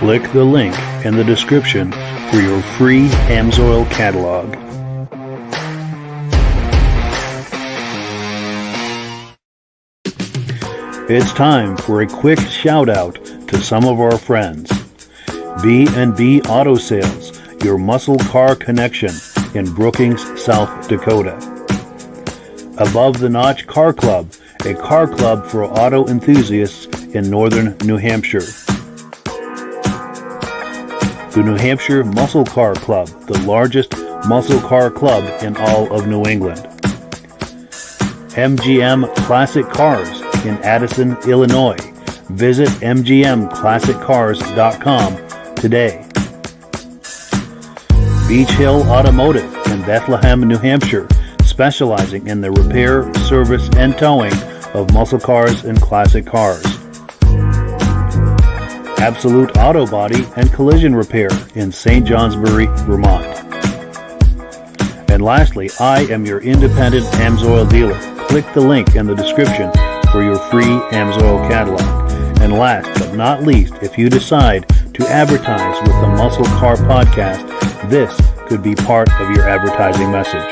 Click the link in the description for your free AMSOIL catalog. It's time for a quick shout out to some of our friends. B&B Auto Sales, your muscle car connection in Brookings, South Dakota. Above the Notch Car Club, a car club for auto enthusiasts in northern New Hampshire. The New Hampshire Muscle Car Club, the largest muscle car club in all of New England. MGM Classic Cars in Addison, Illinois. Visit mgmclassiccars.com today. Beach Hill Automotive in Bethlehem, New Hampshire, specializing in the repair, service, and towing of muscle cars and classic cars. Absolute Auto Body and Collision Repair in St. Johnsbury, Vermont. And lastly, I am your independent AMSOIL dealer. Click the link in the description for your free AMSOIL catalog. And last but not least, if you decide to advertise with the Muscle Car Podcast, this could be part of your advertising message.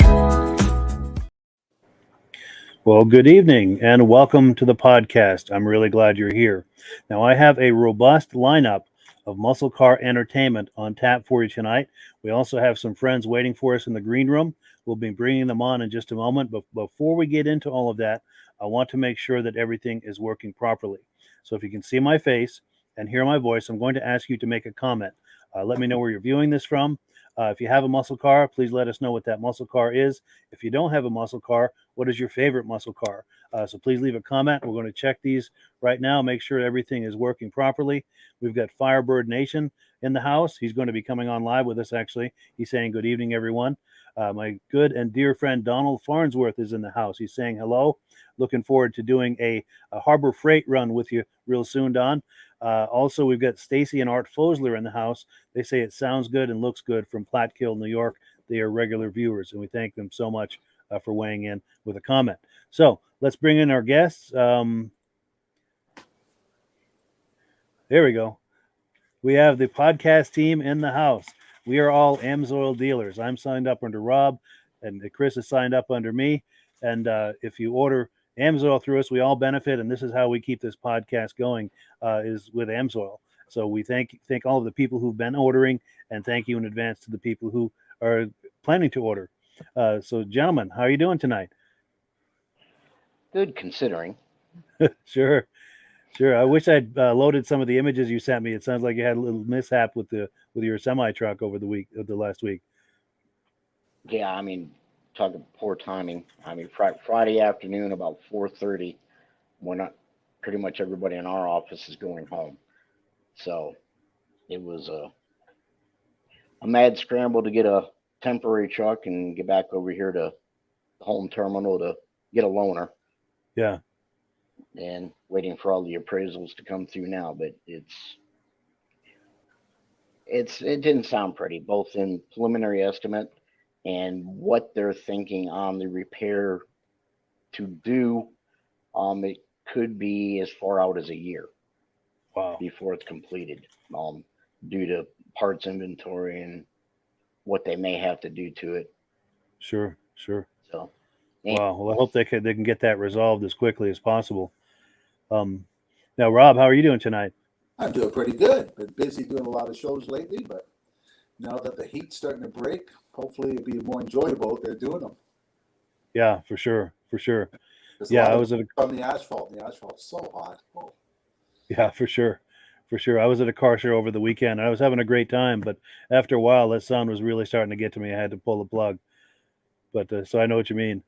Well, good evening and welcome to the podcast. I'm really glad you're here. Now, I have a robust lineup of muscle car entertainment on tap for you tonight. We also have some friends waiting for us in the green room. We'll be bringing them on in just a moment. But before we get into all of that, I want to make sure that everything is working properly. So if you can see my face and hear my voice, I'm going to ask you to make a comment. Let me know where you're viewing this from. If you have a muscle car, please let us know what that muscle car is. If you don't have a muscle car, what is your favorite muscle car? So please leave a comment. We're going to check these right now, make sure everything is working properly. We've got Firebird Nation in the house. He's going to be coming on live with us, actually. He's saying good evening, everyone. My good and dear friend Donald Farnsworth is in the house. He's saying hello. Looking forward to doing a Harbor Freight run with you real soon, Don. Also, we've got Stacy and Art Fosler in the house. They say it sounds good and looks good from Platkill, New York. They are regular viewers, and we thank them so much for weighing in with a comment. So let's bring in our guests. There we go. We have the podcast team in the house. We are all AMSOIL dealers. I'm signed up under Rob, and Chris is signed up under me. And if you order AMSOIL through us, we all benefit, and this is how we keep this podcast going, is with AMSOIL. So we thank all of the people who've been ordering, and thank you in advance to the people who are planning to order. So, gentlemen, how are you doing tonight? Good, considering. Sure. I wish I'd loaded some of the images you sent me. It sounds like you had a little mishap with your semi truck over the last week. Yeah, I mean, talking poor timing. I mean, Friday afternoon about 4:30, when pretty much everybody in our office is going home. So it was a mad scramble to get a temporary truck and get back over here to the home terminal to get a loaner. Yeah. And waiting for all the appraisals to come through now, but it didn't sound pretty, both in preliminary estimate and what they're thinking on the repair to do. It could be as far out as a year. Wow. Before it's completed, due to parts inventory and what they may have to do to it. Sure. So. Wow. Well, I hope they can get that resolved as quickly as possible. Now, Rob, how are you doing tonight? I'm doing pretty good. Been busy doing a lot of shows lately, but now that the heat's starting to break, hopefully it'll be more enjoyable if they're doing them. Yeah, for sure. I was on the asphalt. The asphalt's so hot. Oh. Yeah, for sure. I was at a car show over the weekend. I was having a great time, but after a while, that sound was really starting to get to me. I had to pull the plug. But so I know what you mean.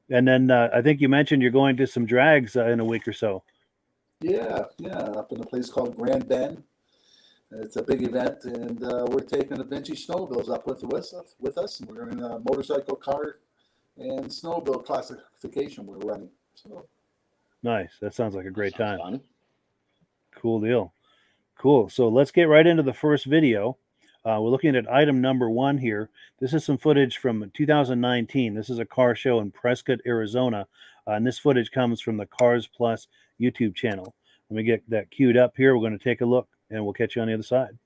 And then I think you mentioned you're going to some drags in a week or so. Yeah, up in a place called Grand Bend. It's a big event, and we're taking the vintage snowmobiles up with us. And we're in a motorcycle, car, and snowmobile classification we're running. So nice. That sounds like a great time. Fun. Cool deal. Cool. So let's get right into the first video. We're looking at item number 1 here. This is some footage from 2019. This is a car show in Prescott, Arizona. And this footage comes from the Cars Plus YouTube channel. Let me get that queued up here. We're going to take a look, and we'll catch you on the other side.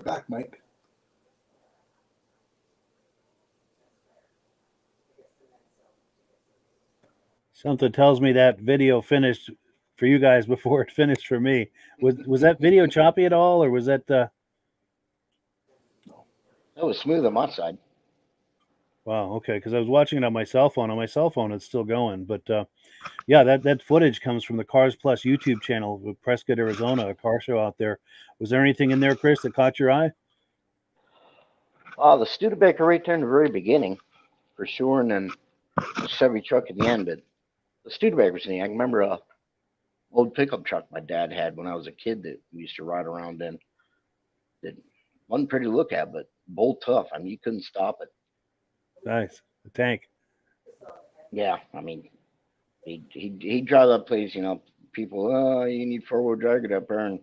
back, Mike. Something tells me that video finished for you guys before it finished for me. Was that video choppy at all, or was that? That was smooth on my side. Wow, okay, because I was watching it on my cell phone. On my cell phone, it's still going, but yeah, that footage comes from the Cars Plus YouTube channel with Prescott, Arizona, a car show out there. Was there anything in there, Chris, that caught your eye? The Studebaker right there in the very beginning, for sure, and then the Chevy truck at the end. But the Studebaker's thing, I can remember a old pickup truck my dad had when I was a kid that we used to ride around in. That wasn't pretty to look at, but bolt tough. I mean, you couldn't stop it. Nice, the tank. Yeah, I mean, he'd drive that place. People, you need four-wheel drive it up there, and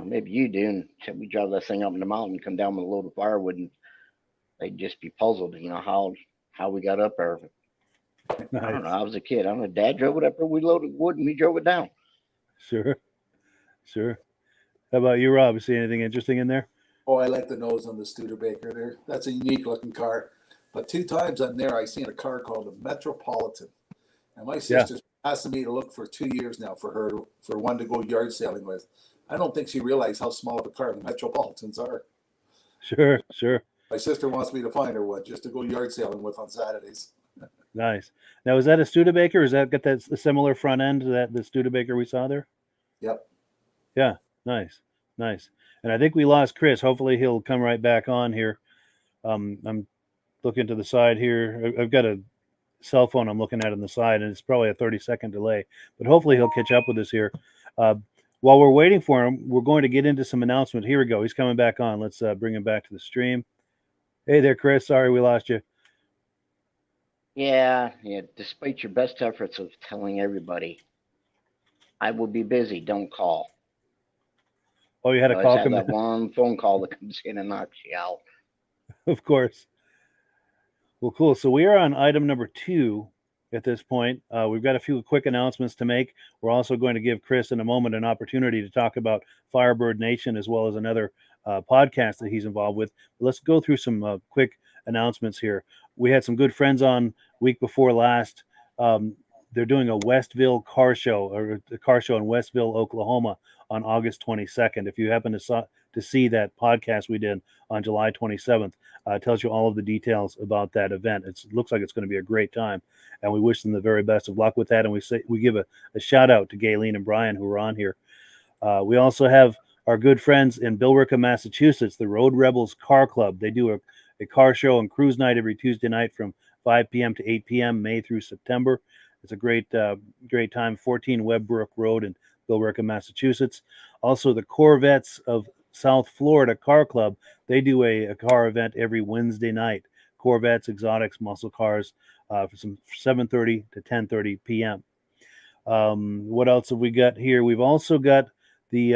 maybe you do. And we drive that thing up in the mountain, come down with a load of firewood, and they'd just be puzzled. How we got up there. I don't know. Nice. I was a kid. I don't know. Dad drove it up there. We loaded wood and we drove it down. Sure, sure. How about you, Rob? See anything interesting in there? Oh, I like the nose on the Studebaker there. That's a unique looking car. But 2 times on there, I seen a car called a Metropolitan. And my Yeah, sister's asking me to look for 2 years now for one to go yard selling with. I don't think she realized how small of a car the Metropolitans are. sure, sure. My sister wants me to find her one just to go yard selling with on Saturdays. Nice. Now, is that a Studebaker? Is that got that similar front end to that the Studebaker we saw there? Yep. Yeah, nice, nice. And I think we lost Chris. Hopefully, he'll come right back on here. I'm looking to the side here. I've got a cell phone I'm looking at on the side, and it's probably a 30-second delay. But hopefully, he'll catch up with us here. Uh, while we're waiting for him, we're going to get into some announcements. Here we go. He's coming back on. Let's bring him back to the stream. Hey there, Chris. Sorry we lost you. Yeah, yeah. Despite your best efforts of telling everybody, I will be busy. Don't call. Oh, you had You a always call have come that in? one phone call that comes in and knocks you out. Of course. Well, cool. So we are on item number 2 at this point. We've got a few quick announcements to make. We're also going to give Chris in a moment an opportunity to talk about Firebird Nation as well as another podcast that he's involved with. But let's go through some quick announcements here. We had some good friends on week before last. They're doing a Westville car show, or a car show in Westville, Oklahoma on August 22nd. If you happen to see that podcast we did on July 27th, tells you all of the details about that event. It looks like it's going to be a great time, and we wish them the very best of luck with that. And we give a shout out to Gayleen and Brian who were on here. We also have our good friends in Billerica, Massachusetts, the Road Rebels Car Club. They do a car show and cruise night every Tuesday night from 5 p.m. to 8 p.m. May through September. It's a great time. 14 Webbrook Road in Billerica, Massachusetts. Also, the Corvettes of South Florida Car Club. They do a car event every Wednesday night. Corvettes, exotics, muscle cars, from 7:30 to 10:30 p.m. What else have we got here? We've also got the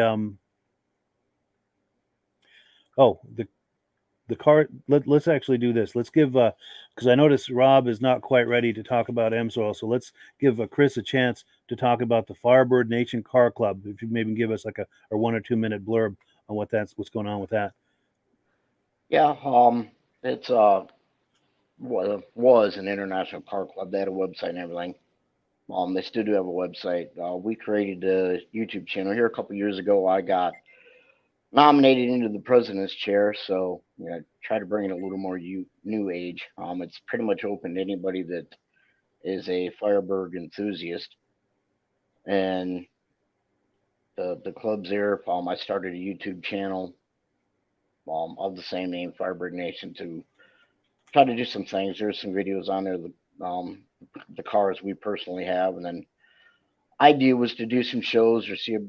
the car. Let's actually do this. Let's give because I noticed Rob is not quite ready to talk about MSOIL, so let's give Chris a chance to talk about the Firebird Nation Car Club. If you maybe give us like a 1 or 2 minute blurb on what's going on with that. Yeah, it's was an international car club. They had a website and everything. They still do have a website. We created a YouTube channel here a couple years ago. I got nominated into the president's chair, so try to bring it a little more new age. It's pretty much open to anybody that is a Firebird enthusiast, and the club's there. I started a YouTube channel of the same name, Firebird Nation, to try to do some things. There's some videos on there, the cars we personally have, and then idea was to do some shows or see a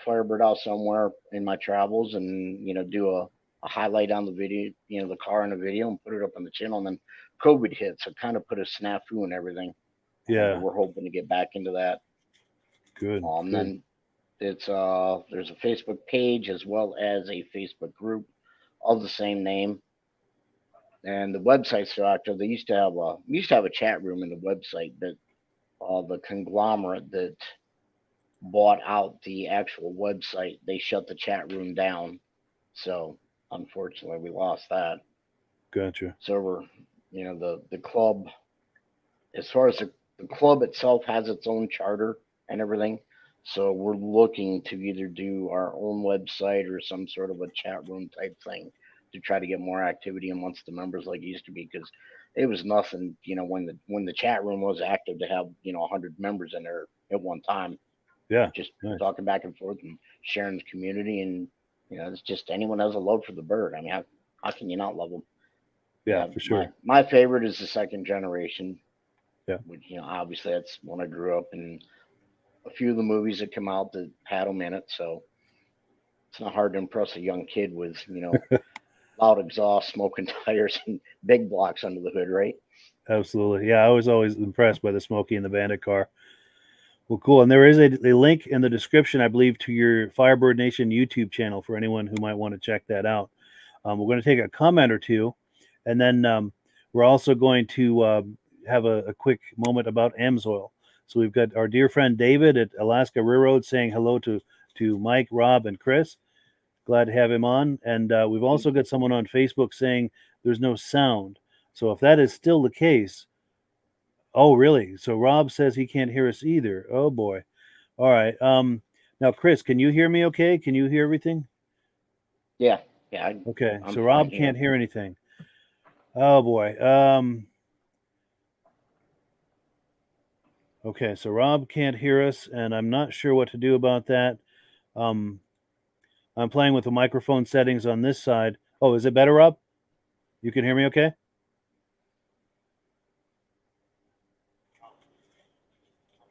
Firebird out somewhere in my travels, and do a highlight on the video, the car in the video, and put it up on the channel. And then COVID hit, so kind of put a snafu and everything. But Yeah, we're hoping to get back into that. good. Then it's there's a Facebook page as well as a Facebook group of the same name. And the website's still active. They used to have a chat room in the website, but the conglomerate that bought out the actual website, they shut the chat room down. So unfortunately, we lost that. Gotcha. So we're, the club, as far as the club itself has its own charter and everything. So we're looking to either do our own website or some sort of a chat room type thing to try to get more activity amongst the members like it used to be, because it was nothing, when the chat room was active to have 100 members in there at one time, Yeah. just Nice. talking back and forth and sharing the community. And it's just anyone has a love for the bird. I mean, how can you not love them? Yeah, for sure. My favorite is the second generation. Yeah. Which, obviously that's when I grew up, and a few of the movies that come out that had them in it. So it's not hard to impress a young kid with, loud exhaust, smoking tires, and big blocks under the hood, right? Absolutely. Yeah, I was always impressed by the Smokey and the Bandit car. Well, cool. And there is a link in the description, I believe, to your Firebird Nation YouTube channel for anyone who might want to check that out. We're going to take a comment or two, and then we're also going to have a quick moment about AMSOIL. So we've got our dear friend David at Alaska Railroad saying hello to Mike, Rob, and Chris. Glad to have him on. And we've also got someone on Facebook saying there's no sound. So if that is still the case, oh, really? So Rob says he can't hear us either. Oh, boy. All right. Now, Chris, can you hear me okay? Can you hear everything? Yeah. Okay. I'm So Rob fine, can't hear anything. Oh, boy. Okay. So Rob can't hear us, and I'm not sure what to do about that. I'm playing with the microphone settings on this side. Oh, is it better, Rob? You can hear me okay?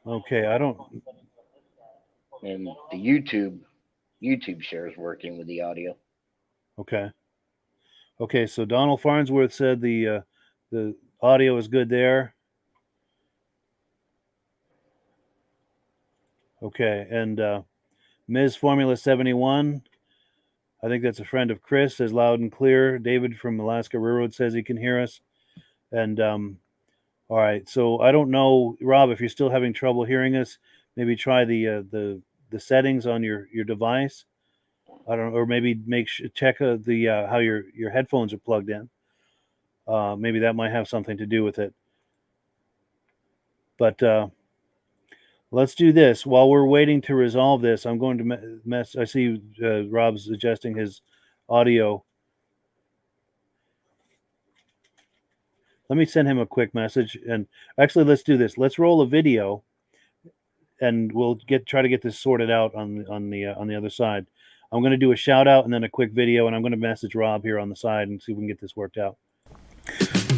Okay, I don't. And the YouTube share is working with the audio. Okay. Okay, so Donald Farnsworth said the audio is good there. Okay, and Ms. Formula 71, I think that's a friend of Chris, says loud and clear. David from Alaska Railroad says he can hear us. And all right, so I don't know, Rob, if you're still having trouble hearing us, maybe try the settings on your device. I don't know, or maybe check the how your headphones are plugged in. Maybe that might have something to do with it. But let's do this. While we're waiting to resolve this, I'm going to I see Rob's adjusting his audio. Let me send him a quick message. And actually, let's do this. Let's roll a video, and we'll try to get this sorted out on the other side. I'm going to do a shout out and then a quick video, and I'm going to message Rob here on the side and see if we can get this worked out.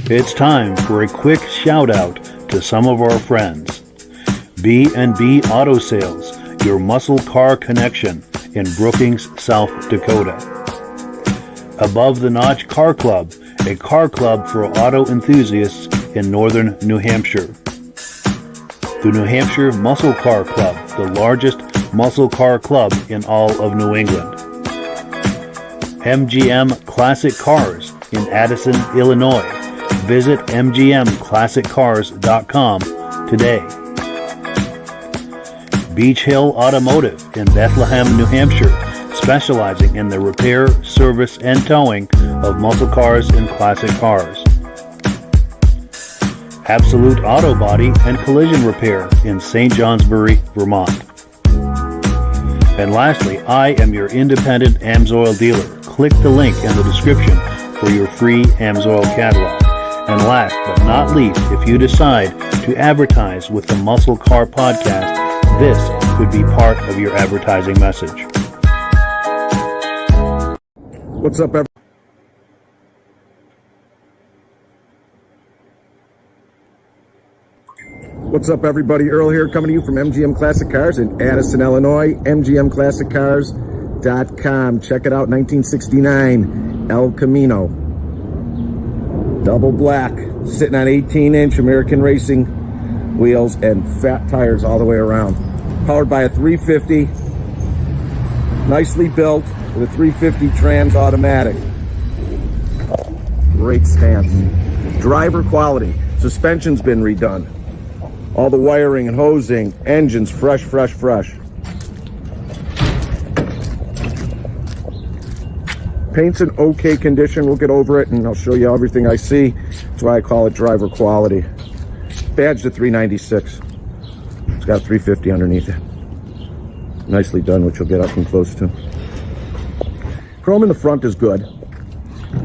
It's time for a quick shout out to some of our friends. B&B Auto Sales, your muscle car connection in Brookings, South Dakota. Above the Notch Car Club, a car club for auto enthusiasts in northern New Hampshire. The New Hampshire Muscle Car Club, the largest muscle car club in all of New England. MGM Classic Cars in Addison, Illinois. Visit mgmclassiccars.com today. Beach Hill Automotive in Bethlehem, New Hampshire, specializing in the repair, service, and towing of muscle cars and classic cars. Absolute Auto Body and Collision Repair in St. Johnsbury, Vermont. And lastly, I am your independent AMSOIL dealer. Click the link in the description for your free AMSOIL catalog. And last but not least, if you decide to advertise with the Muscle Car Podcast, this could be part of your advertising message. What's up, everyone? What's up, everybody? Earl here, coming to you from MGM Classic Cars in Addison, Illinois. MGMClassicCars.com. Check it out, 1969 El Camino. Double black, sitting on 18-inch American Racing wheels and fat tires all the way around. Powered by a 350, nicely built with a 350 trans automatic. Great stance. Driver quality. Suspension's been redone. All the wiring and hosing, engines fresh, fresh, fresh. Paint's in okay condition. We'll get over it and I'll show you everything I see. That's why I call it driver quality. Badged at 396. It's got 350 underneath it. Nicely done, which you'll get up and close to. Chrome in the front is good.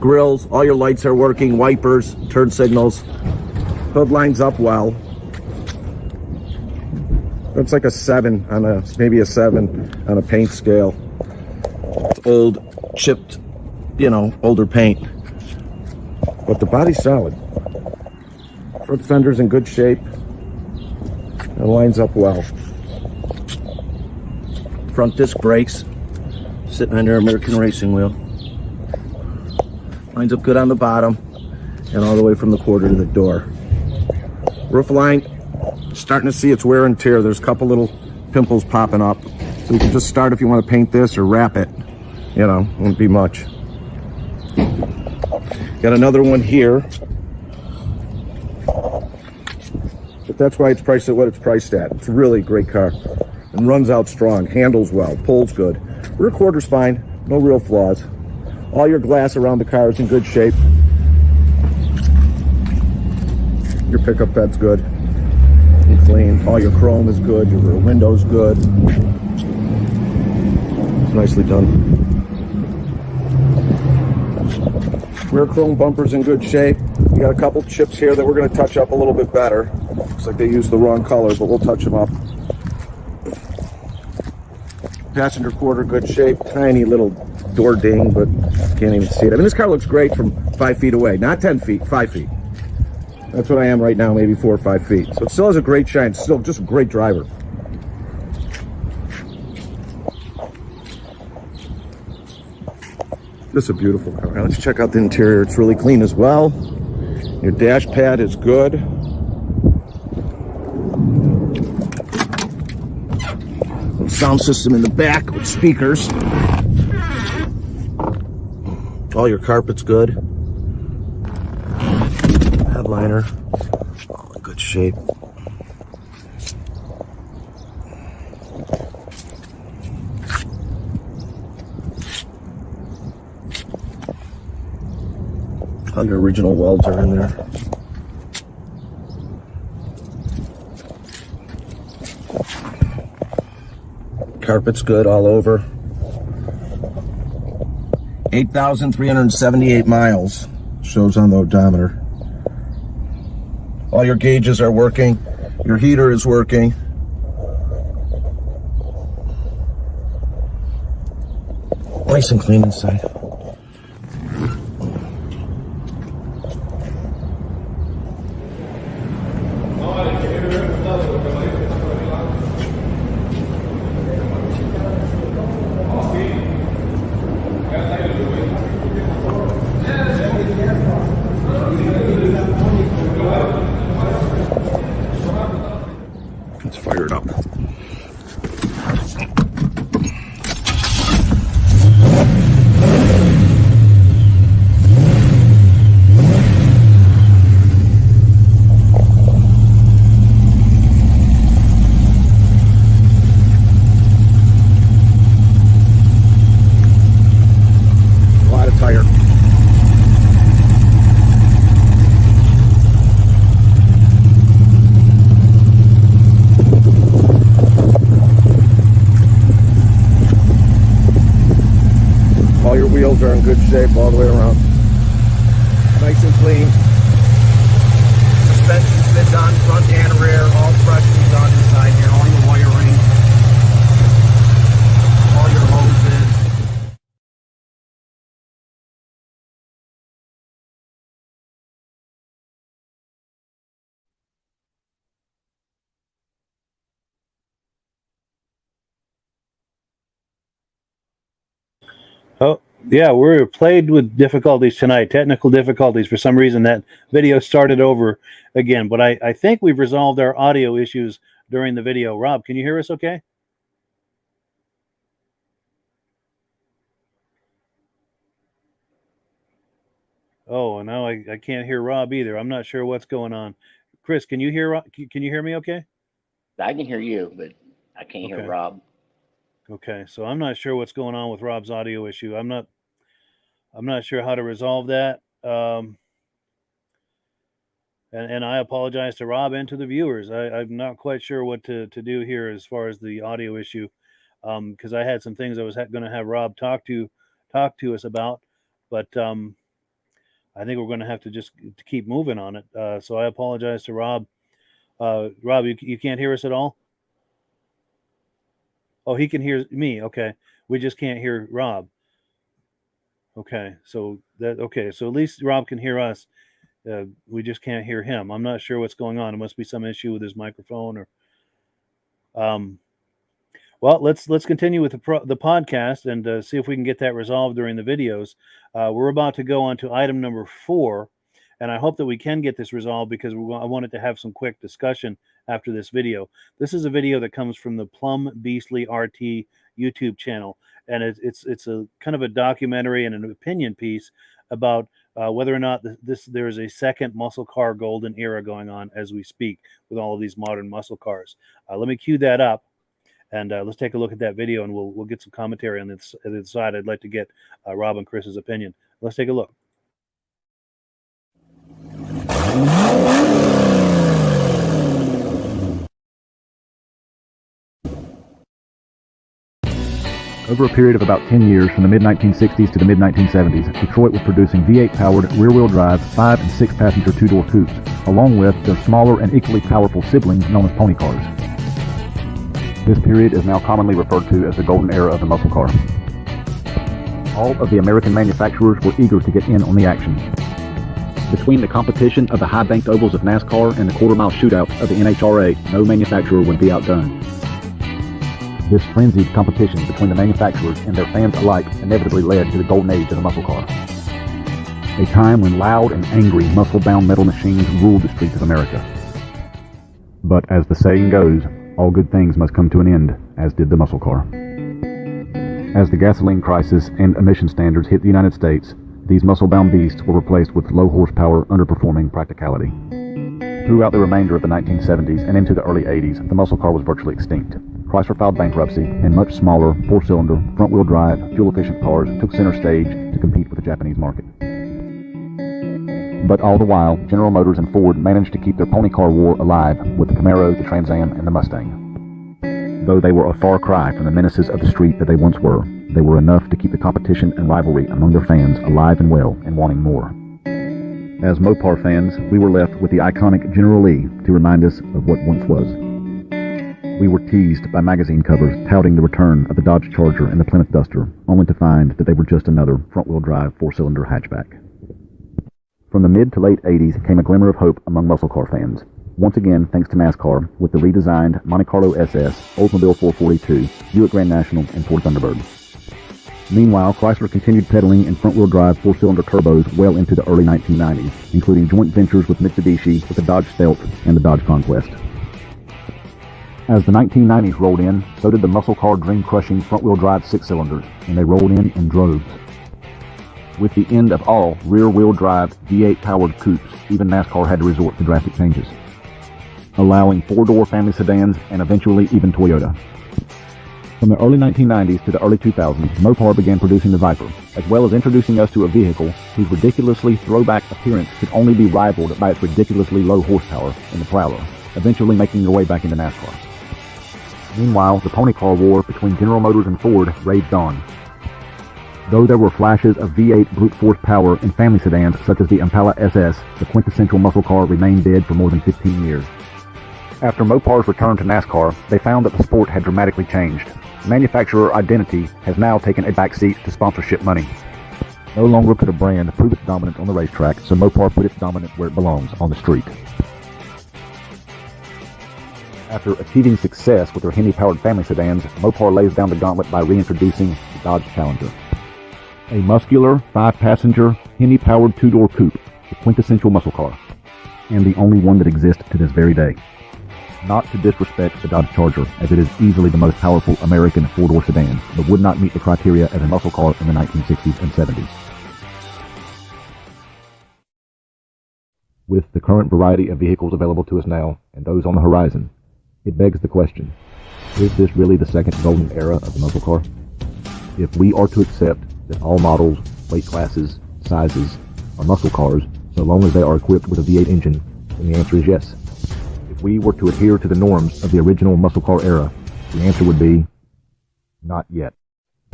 Grills, all your lights are working, wipers, turn signals. Hood lines up well. It's like a 7 on a, maybe a 7 on a paint scale. It's old, chipped, you know, older paint. But the body's solid. Front fender's in good shape. It lines up well. Front disc brakes. Sitting on their American racing wheel. Lines up good on the bottom. And all the way from the quarter to the door. Roof line, starting to see its wear and tear. There's a couple little pimples popping up. So you can just start if you want to paint this or wrap it. You know, won't be much. Got another one here. But that's why it's priced at what it's priced at. It's a really great car. And runs out strong, handles well, pulls good. Rear quarter's fine, no real flaws. All your glass around the car is in good shape. Your pickup bed's good and clean. All your chrome is good. Your rear window's good. It's nicely done. Rear chrome bumper's in good shape. We got a couple chips here that we're going to touch up a little bit better. Looks like they used the wrong color, but we'll touch them up. Passenger quarter, good shape. Tiny little door ding, but can't even see it. I mean, this car looks great from 5 feet away. Not 10 feet, 5 feet. That's what I am right now, maybe 4 or 5 feet. So it still has a great shine. It's still just a great driver. This is a beautiful car. Now let's check out the interior. It's really clean as well. Your dash pad is good. Little sound system in the back with speakers. All your carpet's good. Headliner, all in good shape. All your original welds are in there. Carpet's good all over. 8,378 miles shows on the odometer. All your gauges are working. Your heater is working. Nice and clean inside. Let's fire it up. A lot of tire. All your wheels are in good shape all the way around. Nice and clean. Suspension's been done, front and rear, all freshly done inside here. All your wiring, all your hoses. Oh, yeah, we're played with difficulties tonight, technical difficulties. For some reason, that video started over again, but I think we've resolved our audio issues during the video. Rob, can you hear us okay? Oh, no, I can't hear Rob either. I'm not sure what's going on. Chris, can you hear me okay? I can hear you, but I can't hear Okay. Rob. Okay, so I'm not sure what's going on with Rob's audio issue. I'm not I'm not sure how to resolve that. And I apologize to Rob and to the viewers. I'm not quite sure what to do here as far as the audio issue, because I had some things I was going to have Rob talk to us about, but I think we're going to have to just keep moving on it. So I apologize to Rob. Rob, you can't hear us at all? Oh, he can hear me. Okay. We just can't hear Rob. Okay. So at least Rob can hear us. We just can't hear him. I'm not sure what's going on. It must be some issue with his microphone or well, let's continue with the podcast and see if we can get that resolved during the videos. We're about to go on to item number 4, and I hope that we can get this resolved because I wanted to have some quick discussion after this video. This is a video that comes from the Plum Beastly RT YouTube channel, and it's a kind of a documentary and an opinion piece about whether or not there is a second muscle car golden era going on as we speak with all of these modern muscle cars. Let me cue that up. And let's take a look at that video, and we'll get some commentary on the side. I'd like to get Rob and Chris's opinion. Let's take a look. Over a period of about 10 years, from the mid-1960s to the mid-1970s, Detroit was producing V8-powered rear-wheel drive 5- and 6-passenger two-door coupes, along with their smaller and equally powerful siblings known as pony cars. This period is now commonly referred to as the golden era of the muscle car. All of the American manufacturers were eager to get in on the action. Between the competition of the high-banked ovals of NASCAR and the quarter-mile shootouts of the NHRA, no manufacturer would be outdone. This frenzied competition between the manufacturers and their fans alike inevitably led to the golden age of the muscle car. A time when loud and angry muscle-bound metal machines ruled the streets of America. But as the saying goes, all good things must come to an end, as did the muscle car. As the gasoline crisis and emission standards hit the United States, these muscle-bound beasts were replaced with low-horsepower, underperforming practicality. Throughout the remainder of the 1970s and into the early 80s, the muscle car was virtually extinct. Chrysler filed bankruptcy, and much smaller, 4-cylinder, front-wheel drive, fuel-efficient cars took center stage to compete with the Japanese market. But all the while, General Motors and Ford managed to keep their pony car war alive with the Camaro, the Trans Am, and the Mustang. Though they were a far cry from the menaces of the street that they once were, they were enough to keep the competition and rivalry among their fans alive and well and wanting more. As Mopar fans, we were left with the iconic General Lee to remind us of what once was. We were teased by magazine covers touting the return of the Dodge Charger and the Plymouth Duster, only to find that they were just another front-wheel drive 4-cylinder hatchback. From the mid to late 80s came a glimmer of hope among muscle car fans. Once again, thanks to NASCAR, with the redesigned Monte Carlo SS, Oldsmobile 442, Buick Grand National, and Ford Thunderbird. Meanwhile, Chrysler continued pedaling in front-wheel drive 4-cylinder turbos well into the early 1990s, including joint ventures with Mitsubishi with the Dodge Stealth and the Dodge Conquest. As the 1990s rolled in, so did the muscle car dream-crushing front-wheel drive 6-cylinders, and they rolled in droves. With the end of all rear-wheel drive V8-powered coupes, even NASCAR had to resort to drastic changes, allowing 4-door family sedans and eventually even Toyota. From the early 1990s to the early 2000s, Mopar began producing the Viper, as well as introducing us to a vehicle whose ridiculously throwback appearance could only be rivaled by its ridiculously low horsepower in the Prowler, eventually making their way back into NASCAR. Meanwhile, the pony car war between General Motors and Ford raged on. Though there were flashes of V8 brute force power in family sedans such as the Impala SS, the quintessential muscle car remained dead for more than 15 years. After Mopar's return to NASCAR, they found that the sport had dramatically changed. Manufacturer identity has now taken a backseat to sponsorship money. No longer could a brand prove its dominance on the racetrack, so Mopar put its dominance where it belongs, on the street. After achieving success with their Hemi-powered family sedans, Mopar lays down the gauntlet by reintroducing the Dodge Challenger. A muscular, 5-passenger, Hemi-powered 2-door coupe, the quintessential muscle car, and the only one that exists to this very day. Not to disrespect the Dodge Charger, as it is easily the most powerful American 4-door sedan, but would not meet the criteria as a muscle car in the 1960s and 70s. With the current variety of vehicles available to us now, and those on the horizon, it begs the question, is this really the second golden era of the muscle car? If we are to accept that all models weight classes, sizes, or muscle cars, so long as they are equipped with a V8 engine? And the answer is yes. If we were to adhere to the norms of the original muscle car era, the answer would be not yet.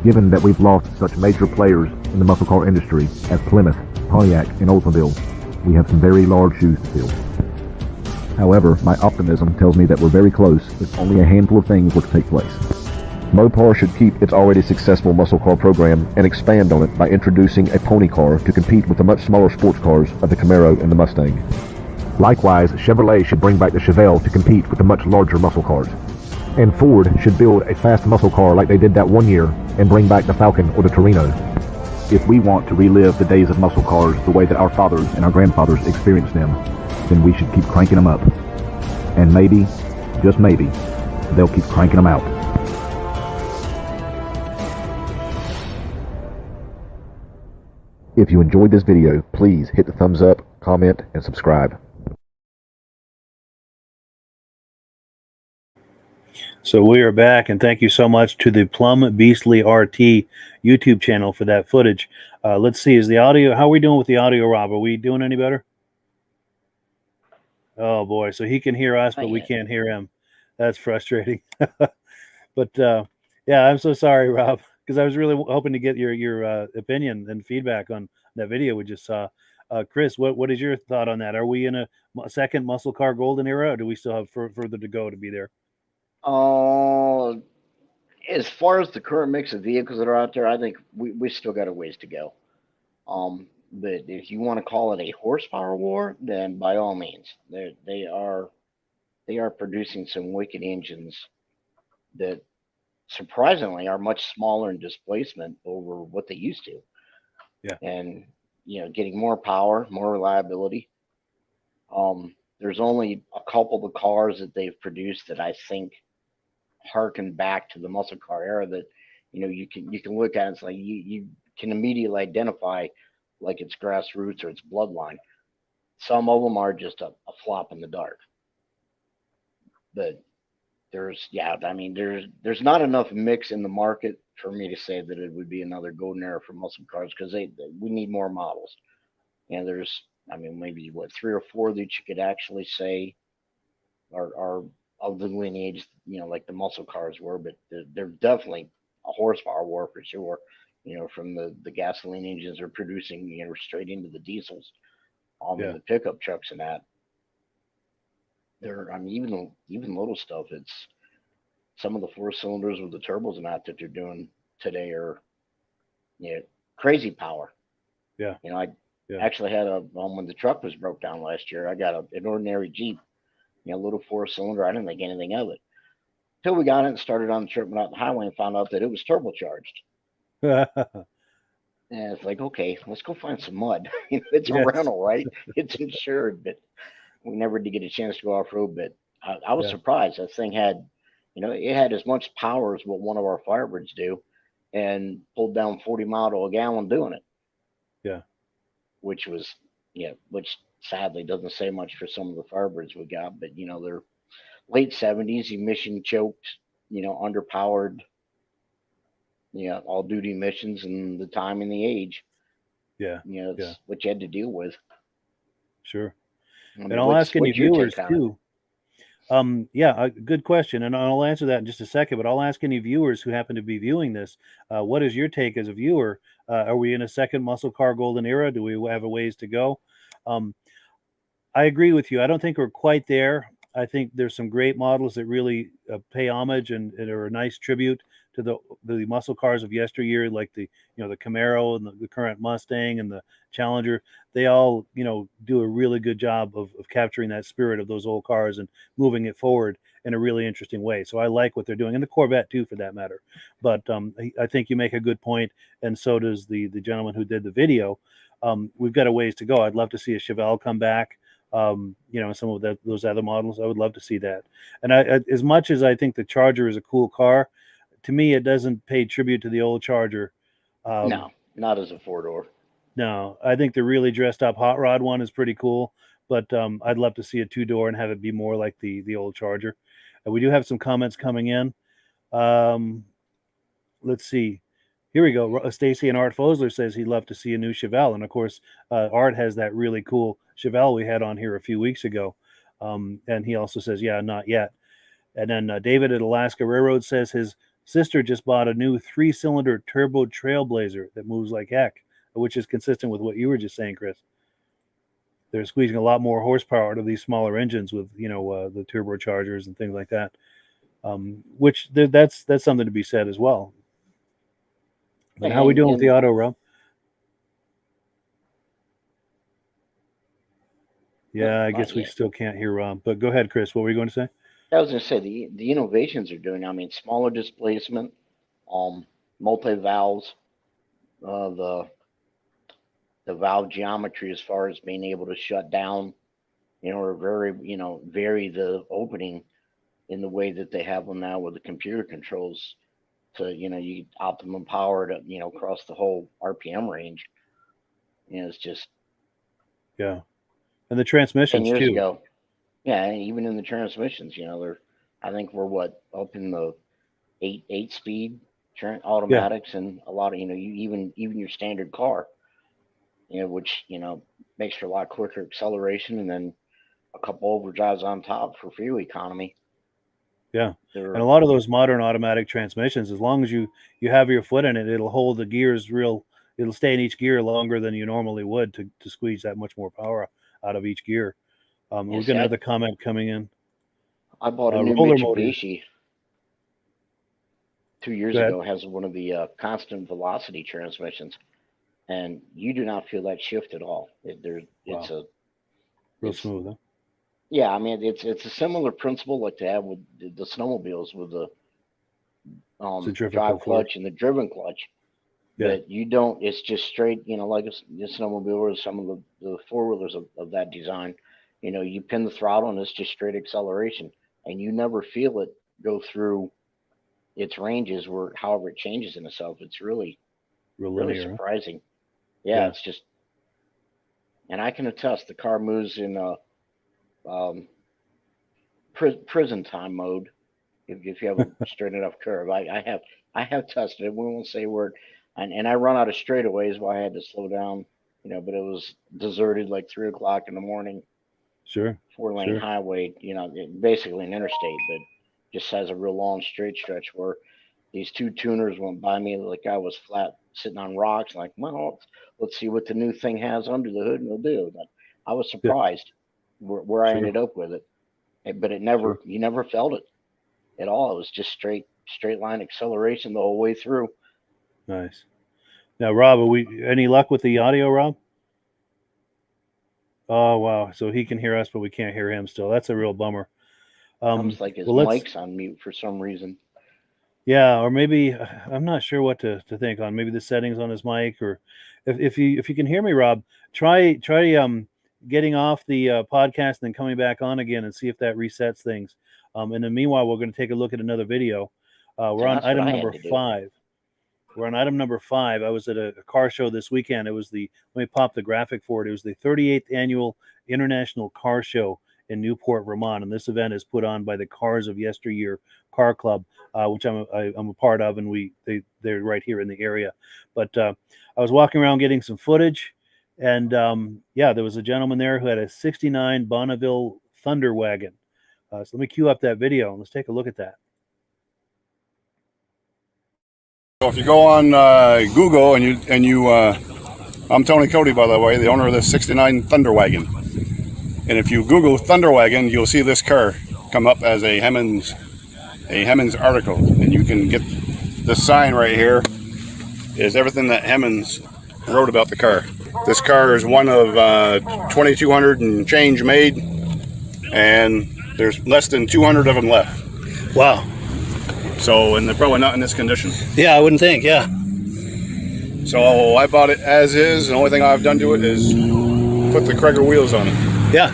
Given that we've lost such major players in the muscle car industry as Plymouth, Pontiac, and Oldsmobile, we have some very large shoes to fill. However, my optimism tells me that we're very close if only a handful of things were to take place. Mopar should keep its already successful muscle car program and expand on it by introducing a pony car to compete with the much smaller sports cars of the Camaro and the Mustang. Likewise, Chevrolet should bring back the Chevelle to compete with the much larger muscle cars. And Ford should build a fast muscle car like they did that one year and bring back the Falcon or the Torino. If we want to relive the days of muscle cars the way that our fathers and our grandfathers experienced them, then we should keep cranking them up. And maybe, just maybe, they'll keep cranking them out. If you enjoyed this video, please hit the thumbs up, comment, and subscribe. So we are back, and thank you so much to the Plum Beastly RT YouTube channel for that footage. Let's see, is the audio, how are we doing with the audio, Rob? Are we doing any better? Oh boy, so he can hear us, but we can't hear him. That's frustrating. But yeah, I'm so sorry, Rob, because I was really hoping to get your opinion and feedback on that video we just saw. Chris, what is your thought on that? Are we in a second muscle car golden era, or do we still have further to go to be there? As far as the current mix of vehicles that are out there, I think we still got a ways to go. But if you want to call it a horsepower war, then by all means, they are producing some wicked engines that surprisingly are much smaller in displacement over what they used to. Yeah. And getting more power, more reliability. There's only a couple of cars that they've produced that I think harken back to the muscle car era that you can look at it, it's like you can immediately identify like its grassroots or its bloodline. Some of them are just a flop in the dark, but there's not enough mix in the market for me to say that it would be another golden era for muscle cars, because we need more models. And there's maybe three or four that you could actually say are of the lineage, like the muscle cars were, but they're definitely a horsepower war for sure. From the gasoline engines they're producing, straight into the diesels, the pickup trucks and that. They're, even little stuff. It's some of the four cylinders with the turbos and that they're doing today are, crazy power. Yeah. I actually had when the truck was broke down last year, I got an ordinary Jeep, little four cylinder. I didn't think anything of it till we got it and started on the trip, went out the highway and found out that it was turbocharged. And it's like, okay, let's go find some mud. It's a rental, right? It's insured, but we never did get a chance to go off road. But I was surprised. That thing had, it had as much power as what one of our Firebirds do, and pulled down 40 miles to a gallon doing it. Yeah. Which was, which sadly doesn't say much for some of the Firebirds we got, but they're late 70s, emission choked, underpowered, all duty emissions, and the time and the age. Yeah. It's what you had to deal with. Sure. And I'll ask any viewers too. Good question. And I'll answer that in just a second, but I'll ask any viewers who happen to be viewing this, what is your take as a viewer? Are we in a second muscle car golden era? Do we have a ways to go? I agree with you. I don't think we're quite there. I think there's some great models that really pay homage and are a nice tribute to the muscle cars of yesteryear, like the Camaro and the current Mustang and the Challenger. They all do a really good job of capturing that spirit of those old cars and moving it forward in a really interesting way. So I like what they're doing, and the Corvette too, for that matter. But I think you make a good point, and so does the gentleman who did the video. We've got a ways to go. I'd love to see a Chevelle come back. Some of those other models, I would love to see that. And as much as I think the Charger is a cool car, to me, it doesn't pay tribute to the old Charger. No, not as a four-door. No, I think the really dressed up hot rod one is pretty cool, but I'd love to see a two-door and have it be more like the old Charger. We do have some comments coming in. Let's see. Here we go. Stacy and Art Fosler says he'd love to see a new Chevelle. And of course, Art has that really cool Chevelle we had on here a few weeks ago. And he also says, yeah, not yet. And then David at Alaska Railroad says his sister just bought a new 3-cylinder turbo Trailblazer that moves like heck, which is consistent with what you were just saying, Chris. They're squeezing a lot more horsepower out of these smaller engines with, the turbochargers and things like that. Which that's something to be said as well. But how are we doing with the auto, Rob? Yeah, I guess we still can't hear Rob. But go ahead, Chris. What were you going to say? I was going to say the innovations are doing. I mean, smaller displacement, multi valves, the valve geometry as far as being able to shut down, or vary the opening in the way that they have them now with the computer controls. To you optimum power to across the whole RPM range. It's just and the transmissions 10 years too. ago. Yeah, even in the transmissions, I think we're up in the eight speed automatics, and a lot of even your standard car, which makes for a lot quicker acceleration, and then a couple overdrives on top for fuel economy. Yeah, and a lot of those modern automatic transmissions, as long as you have your foot in it, it'll hold the gears it'll stay in each gear longer than you normally would to squeeze that much more power out of each gear. We're getting another comment coming in. I bought a new Mitsubishi 2 years ago. Has one of the constant velocity transmissions, and you do not feel that shift at all. It's real smooth, huh? Yeah, I mean it's a similar principle like they have with the snowmobiles with the drive clutch and the driven clutch. Yeah. But you don't. It's just straight. Like a snowmobile or some of the 4-wheelers of that design. You pin the throttle and it's just straight acceleration, and you never feel it go through its ranges where however it changes in itself. It's really surprising. Yeah, it's just, and I can attest the car moves in prison time mode if you have a straight enough curve. I have tested it. We won't say a word. And I run out of straightaways where I had to slow down, but it was deserted like 3 o'clock in the morning. Sure. 4-lane highway, basically an interstate, but just has a real long straight stretch where these two tuners went by me like I was flat sitting on rocks. Like, well, let's see what the new thing has under the hood and we'll do. But I was surprised where I ended up with it. But it never, you never felt it at all. It was just straight line acceleration the whole way through. Nice. Now, Rob, any luck with the audio, Rob? Oh, wow. So he can hear us, but we can't hear him still. That's a real bummer. Sounds like his mic's on mute for some reason. Yeah, or maybe I'm not sure what to think on. Maybe the settings on his mic, or if you can hear me, Rob, try getting off the podcast and then coming back on again and see if that resets things. And then meanwhile, we're going to take a look at another video. We're on item number 5. We're on item number 5. I was at a car show this weekend. It was let me pop the graphic for it. It was the 38th annual International Car Show in Newport, Vermont, and this event is put on by the Cars of Yesteryear Car Club, which I'm a part of, and they're right here in the area. But I was walking around getting some footage, and there was a gentleman there who had a '69 Bonneville Thunder Wagon. So let me cue up that video and let's take a look at that. So if you go on Google and you I'm Tony Cody, by the way, the owner of the '69 Thunder Wagon. And if you Google Thunder Wagon, you'll see this car come up as a Hemmings article, and you can get this sign right here is everything that Hemmings wrote about the car. This car is one of 2,200 and change made, and there's less than 200 of them left. Wow. So, and they're probably not in this condition. Yeah, I wouldn't think, yeah. So I bought it as is. The only thing I've done to it is put the Kreger wheels on it. Yeah.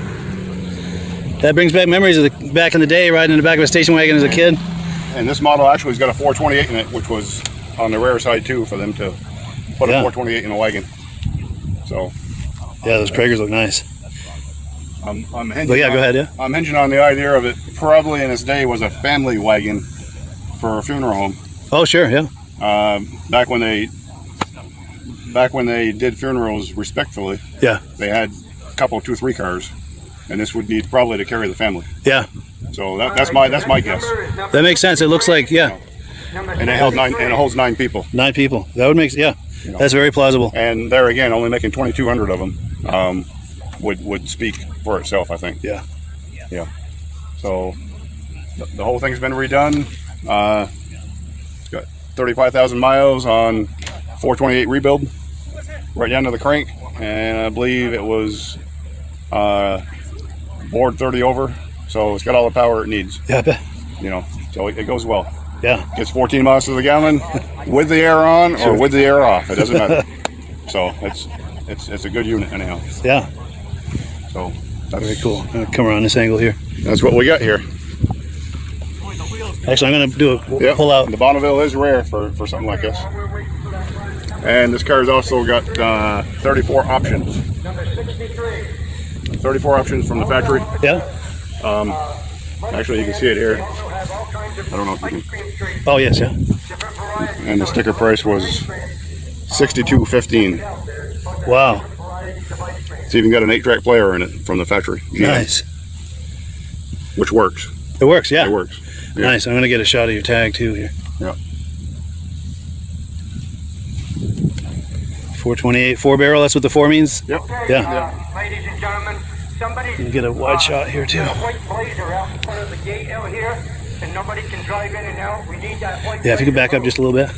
That brings back memories of back in the day, riding in the back of a station wagon as a kid. And this model actually has got a 428 in it, which was on the rare side too for them to put a 428 in a wagon. So. Yeah, those Kregers look nice. I'm hinging go ahead, yeah. I'm hinging on the idea of it probably in its day was a family wagon for a funeral home. Oh, sure, yeah. back when they did funerals respectfully, Yeah. they had a couple, 2, 3 cars, and this would be probably to carry the family. Yeah. So that's my guess. That makes sense. It looks like, yeah. And it holds 9 people. 9 people. That would make, yeah. You know. That's very plausible. And there again, only making 2,200 of them would speak for itself, I think. Yeah. Yeah. So the whole thing's been redone. It's got 35,000 miles on 428 rebuild, right down to the crank, and I believe it was board 30 over. So it's got all the power it needs. Yeah, I bet. You know, so it goes well. Yeah. Gets 14 miles to the gallon with the air on or with the air off. It doesn't matter. So it's a good unit anyhow. Yeah. So that's Very cool. I'm gonna come around this angle here. That's what we got here. Actually, I'm going to do a pull out. The Bonneville is rare for something like this. And this car's also got 34 options. 34 options from the factory. Yeah. Actually, you can see it here. I don't know if you can. Oh, yes, yeah. And the sticker price was $62.15. Wow. It's even got an 8-track player in it from the factory. Nice. Which works. It works, yeah. It works. Yeah. Nice. I'm going to get a shot of your tag, too, here. Yeah. 428 4-barrel. That's what the 4 means? Yep. Yeah. Ladies and gentlemen, somebody You get a wide shot here, too. a white blazer out in front of the gate out here, and nobody can drive in and out. We need that white Yeah, if you could back up just a little bit.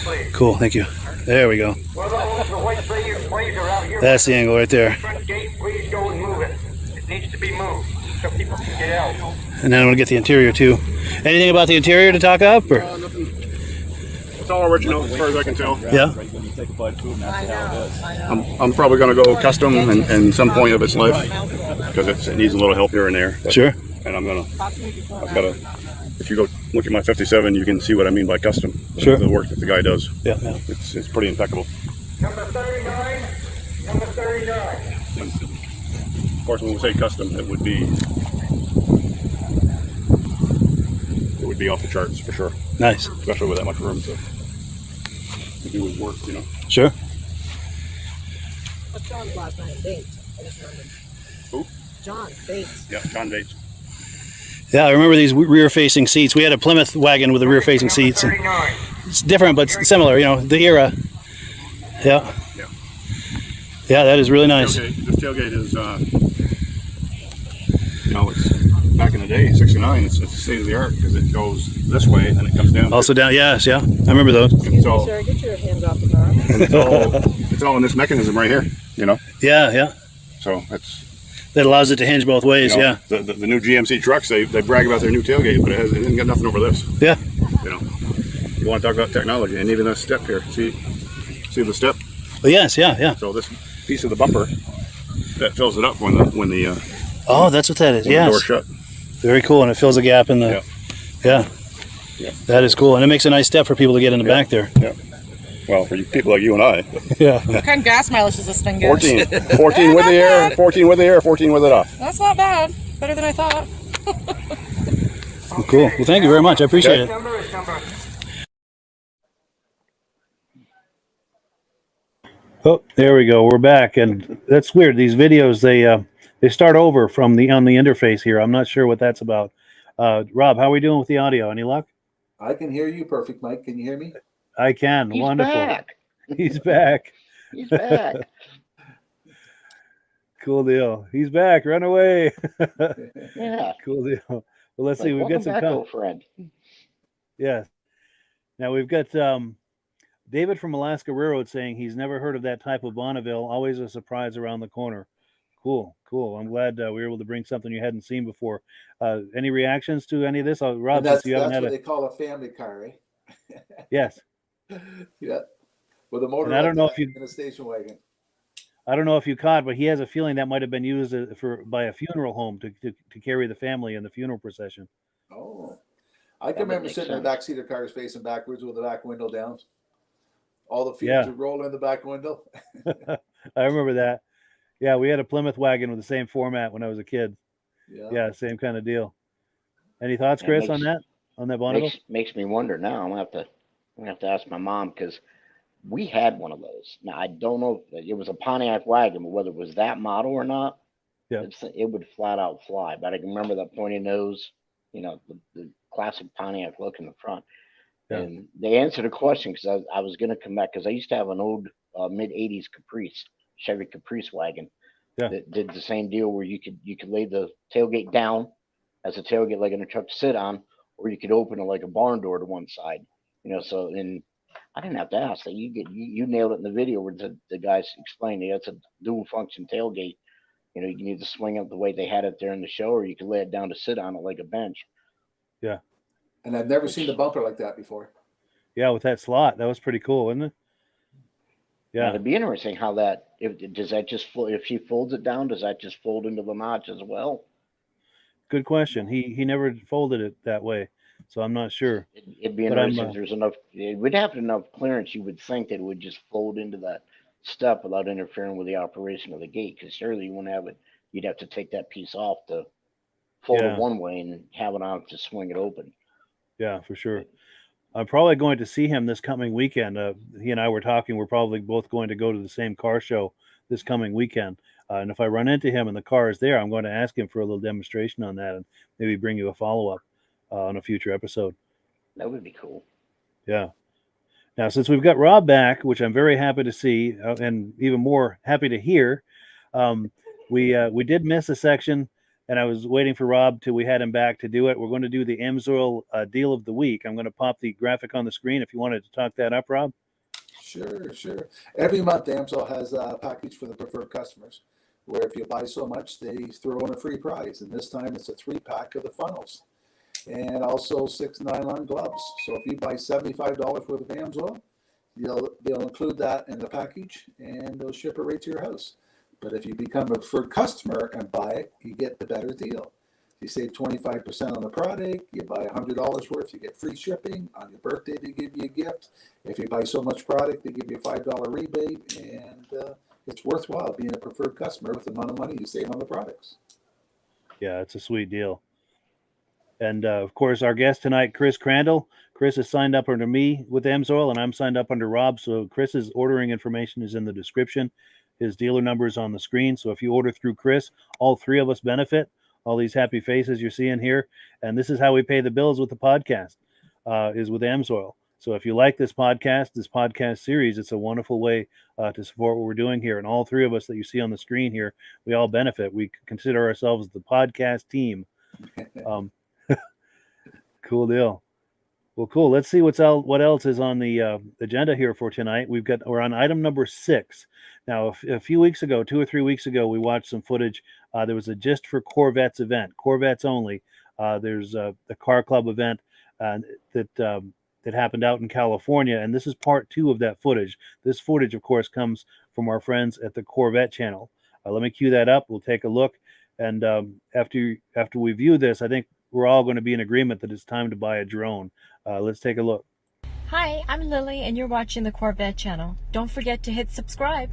please. Cool, thank you. There we go. Whoever owns the white blazer out here, That's the angle right there. front gate, please go and move it. It needs to be moved so people can get out. And then I'm going to get the interior, too. Anything about the interior to talk up? Or? It's all original as far as I can tell. Yeah? I'm probably going to go custom in some point of its life because it needs a little help here and there. But, Sure. And I've got to, if you go look at my 57, you can see what I mean by custom. Sure. The work that the guy does. Yeah, yeah. It's pretty impeccable. Number 39, number 39. Of course, when we say custom, it would be off the charts for sure, Nice. especially with that much room to do his work, you know. Sure. What's John's last name? Bates. I just remembered. Who? John Bates. Yeah, John Bates. Yeah, I remember these rear-facing seats. We had a Plymouth wagon with the rear-facing seats. And 39. it's different, but similar, you know, the era. Yeah. Yeah. Yeah, that is really nice. This tailgate is, it's back in the day, '69. It's state of the art because it goes this way and it comes down. Also down, yes, yeah. I remember those. And it's all, Sir, get your hands off the car. it's all in this mechanism right here, you know. Yeah, yeah. So it's That allows it to hinge both ways, you know, yeah. the new GMC trucks they brag about their new tailgate, but it hasn't got nothing over this. Yeah. You know, you want to talk about technology and even this step here. See the step. But yes, yeah, yeah. So this piece of the bumper that fills it up when the Oh, that's what that is. when the door Yes. shut. Very cool, and it fills a gap in the. Yeah. Yeah. That is cool, and it makes a nice step for people to get in the back there. Yeah. Well, for you people like you and I, Yeah. What kind of gas mileage does this thing get? 14 with the air, 14 with the air, 14 with it off. That's not bad. Better than I thought. Well, cool. Well, thank you very much. I appreciate it. Number is number. Oh, there we go. We're back, and that's weird. These videos they start over from on the interface here. I'm not sure what that's about. Rob, how are we doing with the audio? Any luck? I can hear you perfect, Mike. Can you hear me? I can. He's Wonderful. back. He's back. He's back. Cool deal. He's back. Run away. Yeah. Cool deal. Well, let's see. We've Welcome got some back, old friend. Yes. Now we've got David from Alaska Railroad saying he's never heard of that type of Bonneville. Always a surprise around the corner. Cool. I'm glad we were able to bring something you hadn't seen before. Any reactions to any of this? Rob, And that's since you haven't what had they call a family car, eh? Yes. Yeah. With a motor And I don't know if in a station wagon. I don't know if you caught, but he has a feeling that might have been used by a funeral home to carry the family in the funeral procession. Oh. I That can would remember make sitting in the sense. back seat of cars facing backwards with the back window down. All the fumes Yeah. would roll in the back window. I remember that. Yeah, we had a Plymouth wagon with the same format when I was a kid. Yeah, same kind of deal. Any thoughts, That Chris, makes- on that? On that Bonneville? Makes me wonder now. I'm gonna have to I'm gonna have to ask my mom because we had one of those. Now I don't know if it was a Pontiac wagon, but whether it was that model or not, Yeah. it would flat out fly. But I can remember that pointy nose, the classic Pontiac look in the front. Yeah. And they answered a question because I was gonna come back because I used to have an old mid '80s Caprice, Chevy Caprice wagon. Yeah. That did the same deal where you could lay the tailgate down as a tailgate like in a truck to sit on, or you could open it like a barn door to one side. So and I didn't have to ask that. You nailed it in the video where the guys explained it's a dual function tailgate. You can either swing it the way they had it there in the show, or you could lay it down to sit on it like a bench. Yeah. And I've never seen the bumper like that before. Yeah, with that slot, that was pretty cool, isn't it? Now, Yeah. it'd be interesting how that if she folds it down, does that just fold into the notch as well? Good question. He never folded it that way, so I'm not sure. It'd be But I'm, interesting if there's enough. It would have enough clearance. You would think that it would just fold into that step without interfering with the operation of the gate. Because surely you wouldn't have it. You'd have to take that piece off to fold Yeah. it one way and have it on to swing it open. Yeah, for sure. I'm probably going to see him this coming weekend. He and I were talking. We're probably both going to go to the same car show this coming weekend. And if I run into him and the car is there, I'm going to ask him for a little demonstration on that and maybe bring you a follow-up on a future episode. That would be cool. Yeah. Now, since we've got Rob back, which I'm very happy to see and even more happy to hear, we did miss a section, and I was waiting for Rob till we had him back to do it. We're going to do the AMSOIL deal of the week. I'm going to pop the graphic on the screen if you wanted to talk that up, Rob. Sure. Every month, AMSOIL has a package for the preferred customers, where if you buy so much, they throw in a free prize. And this time it's a 3-pack of the funnels and also 6 nylon gloves. So if you buy $75 worth of AMSOIL, they'll include that in the package and they'll ship it right to your house. But if you become a preferred customer and buy it, you get the better deal. You save 25% on the product. You buy $100 worth, you get free shipping. On your birthday, they give you a gift. If you buy so much product, they give you a $5 rebate. And it's worthwhile being a preferred customer with the amount of money you save on the products. Yeah, it's a sweet deal. And, of course, our guest tonight, Chris Crandall. Chris is signed up under me with AMSOIL, and I'm signed up under Rob. So Chris's ordering information is in the description. His dealer number is on the screen. So if you order through Chris, all three of us benefit. All these happy faces you're seeing here. And this is how we pay the bills with the podcast, is with AMSOIL. So if you like this podcast series, it's a wonderful way to support what we're doing here. And all three of us that you see on the screen here, we all benefit. We consider ourselves the podcast team. Cool deal. Well, cool. Let's see what else is on the agenda here for tonight. We're on item number 6. Now, a few weeks ago, 2 or 3 weeks ago, we watched some footage. There was a Just for Corvettes event, Corvettes only. There's the Car Club event that happened out in California, and this is part 2 of that footage. This footage, of course, comes from our friends at the Corvette channel. Let me cue that up. We'll take a look, and after we view this, I think we're all going to be in agreement that it's time to buy a drone. Let's take a look. Hi, I'm Lily, and you're watching the Corvette channel. Don't forget to hit subscribe.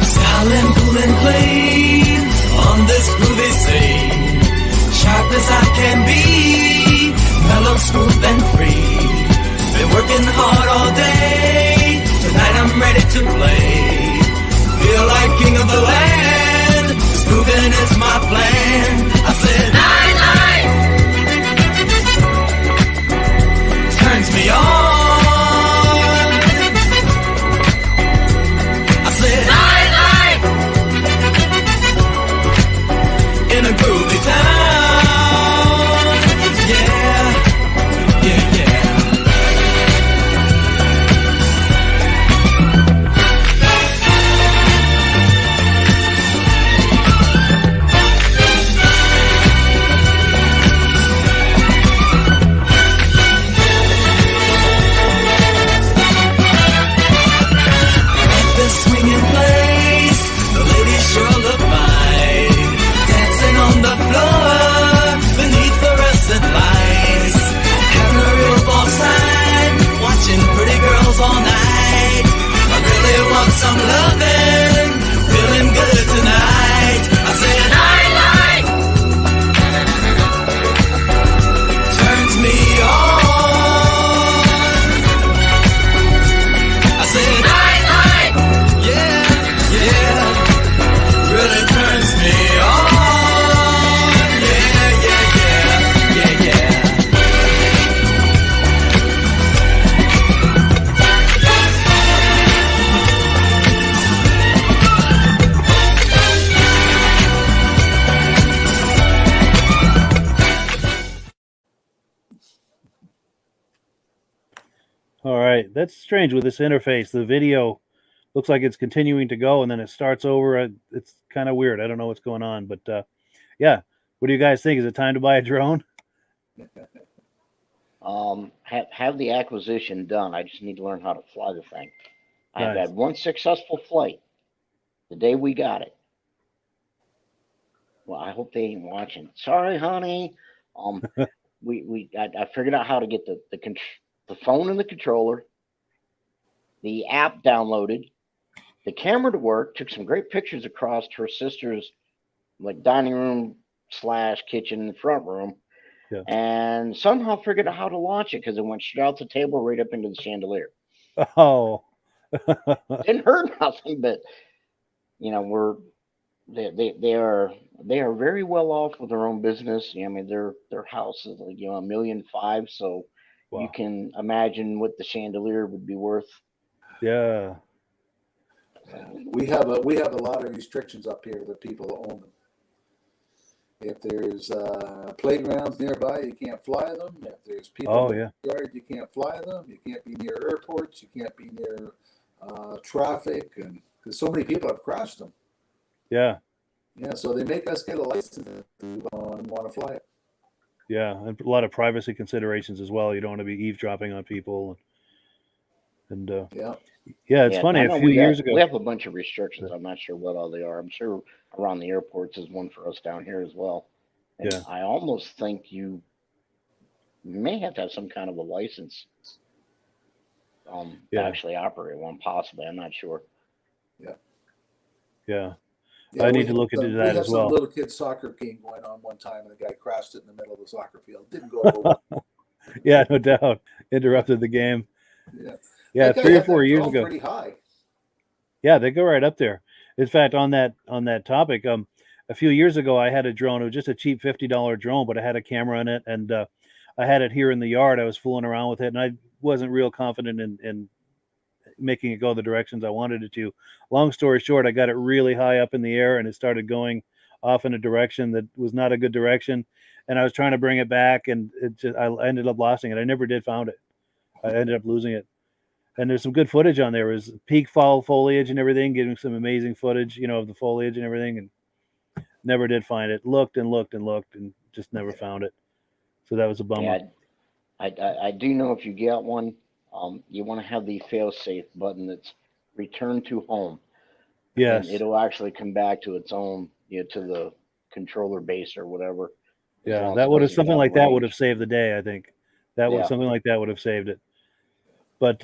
Silent, cool and clean on this groovy scene. Sharp as I can be, mellow, smooth and free. Been working hard all day. Tonight I'm ready to play. Feel like king of the land. Grooving is my plan. I said, night. Turns me on. I said, night. In a groovy town. Yeah. All night, I really want some loving, feeling good tonight. I said, night, night. That's strange with this interface. The video looks like it's continuing to go, and then it starts over. It's kind of weird. I don't know what's going on, but yeah. What do you guys think? Is it time to buy a drone? Have the acquisition done. I just need to learn how to fly the thing. I've Nice. had one successful flight the day we got it. Well, I hope they ain't watching. Sorry, honey. I figured out how to get the phone and the controller, the app downloaded, the camera to work. Took some great pictures across to her sister's like dining room / kitchen and front room, Yeah. and somehow figured out how to launch it because it went straight out the table right up into the chandelier. Oh. Didn't hurt nothing, but they are very well off with their own business. I mean, their house is like $1.5 million, so you Wow. can imagine what the chandelier would be worth. Yeah. We have a lot of restrictions up here with people that own them. If there's playgrounds nearby, you can't fly them. If there's people in the yard, you can't fly them. You can't be near airports. You can't be near traffic, and because so many people have crashed them. Yeah. Yeah, so they make us get a license to want to fly it. Yeah, and a lot of privacy considerations as well. You don't want to be eavesdropping on people. And yeah, it's funny. I A know few years ago, we have a bunch of restrictions. I'm not sure what all they are. I'm sure around the airports is one for us down here as well. And Yeah. I almost think you may have to have some kind of a license to actually operate one, possibly. I'm not sure. Yeah. I need to look into that as well. We had some little kid soccer game going on one time, and the guy crashed it in the middle of the soccer field. Didn't go over well. Yeah, no doubt. Interrupted the game. Yeah. Yeah, 3 or 4 years ago. Pretty high. Yeah, they go right up there. In fact, on that topic, a few years ago, I had a drone. It was just a cheap $50 drone, but it had a camera in it, and I had it here in the yard. I was fooling around with it, and I wasn't real confident in making it go the directions I wanted it to. Long story short, I got it really high up in the air, and it started going off in a direction that was not a good direction. And I was trying to bring it back, and I ended up losing it. I never did found it. I ended up losing it. And there's some good footage on there. It was peak fall foliage and everything, getting some amazing footage, of the foliage and everything, and never did find it. Looked and looked and looked and just never found it. So that was a bummer. Yeah, I do know if you get one, you want to have the fail-safe button that's return to home. Yes. And it'll actually come back to its own, to the controller base or whatever. Yeah, that would have something like that would have saved the day, I think. Something like that would have saved it. But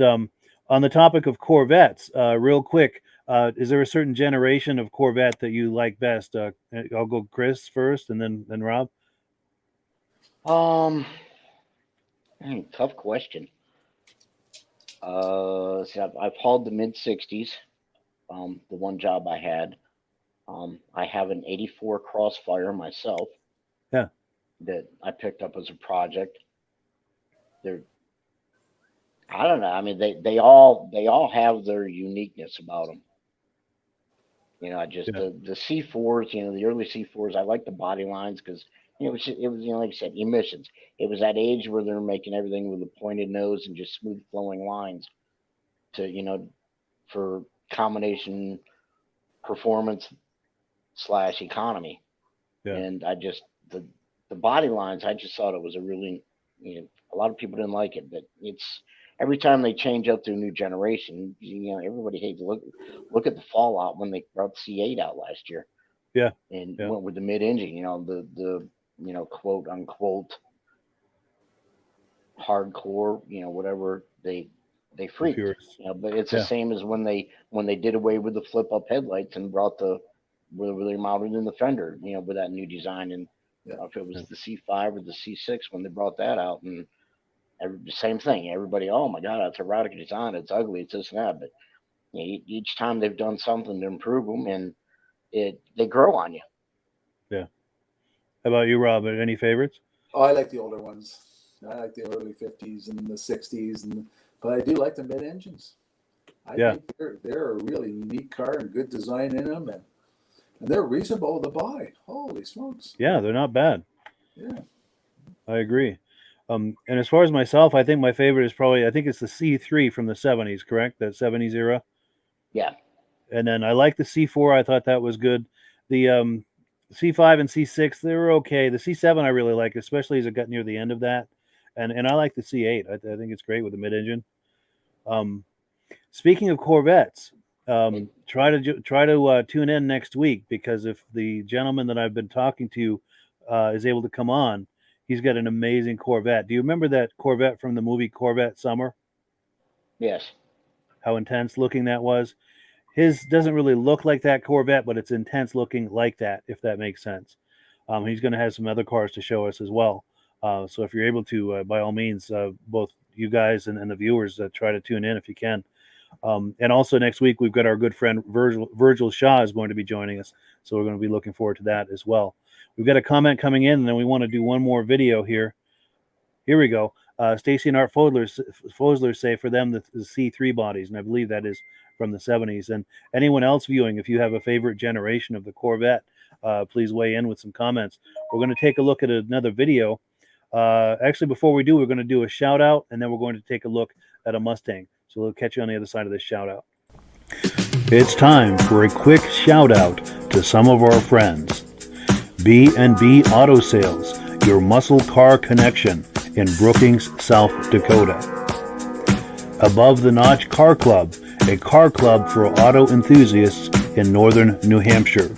on the topic of Corvettes, real quick, is there a certain generation of Corvette that you like best? I'll go Chris first, and then Rob. Tough question. See, I've hauled the mid 60s. The one job I had. I have an 84 Crossfire myself. Yeah. That I picked up as a project. I don't know. I mean, they all have their uniqueness about them. The C4s, the early C4s. I like the body lines because it was like I said, emissions. It was that age where they're making everything with a pointed nose and just smooth flowing lines to for combination performance / economy. Yeah. And the body lines, I just thought it was a really, a lot of people didn't like it, but it's every time they change up to a new generation, everybody hates look at the fallout when they brought the C8 out last year. Yeah. And went with the mid-engine, the quote unquote hardcore, whatever they freaked. But it's the same as when they did away with the flip up headlights and brought where they mounted in the fender, with that new design. And if it was the C5 or the C6 when they brought that out, and same thing. Everybody, oh my God, that's a radical design. It's ugly. It's this and that. But each time they've done something to improve them, and they grow on you. Yeah. How about you, Rob? Any favorites? Oh, I like the older ones. I like the early 50s and the 60s, but I do like the mid engines. I think they're a really unique car and good design in them, and they're reasonable to buy. Holy smokes! Yeah, they're not bad. Yeah, I agree. And as far as myself, I think my favorite is probably, I think it's the C3 from the 70s, correct? That 70s era. Yeah. And then I like the C4. I thought that was good. The C5 and C6, they were okay. The C7 I really like, especially as it got near the end of that. And I like the C8. I think it's great with the mid-engine. Speaking of Corvettes, try to tune in next week, because if the gentleman that I've been talking to is able to come on, he's got an amazing Corvette. Do you remember that Corvette from the movie Corvette Summer? Yes. How intense looking that was. His doesn't really look like that Corvette, but it's intense looking like that, if that makes sense. He's going to have some other cars to show us as well. So if you're able to, by all means, both you guys and the viewers, try to tune in if you can. And also next week, we've got our good friend Virgil Shaw is going to be joining us. So we're going to be looking forward to that as well. We've got a comment coming in, and then we want to do one more video here. Here we go. Stacy and Art Fosler say for them the C3 bodies, and I believe that is from the 70s. And anyone else viewing, if you have a favorite generation of the Corvette, please weigh in with some comments. We're going to take a look at another video. Actually, before we do, we're going to do a shout out, and then we're going to take a look at a Mustang. So we'll catch you on the other side of this shout out. It's time for a quick shout out to some of our friends. B&B Auto Sales, your muscle car connection in Brookings, South Dakota. Above the Notch Car Club, a car club for auto enthusiasts in northern New Hampshire.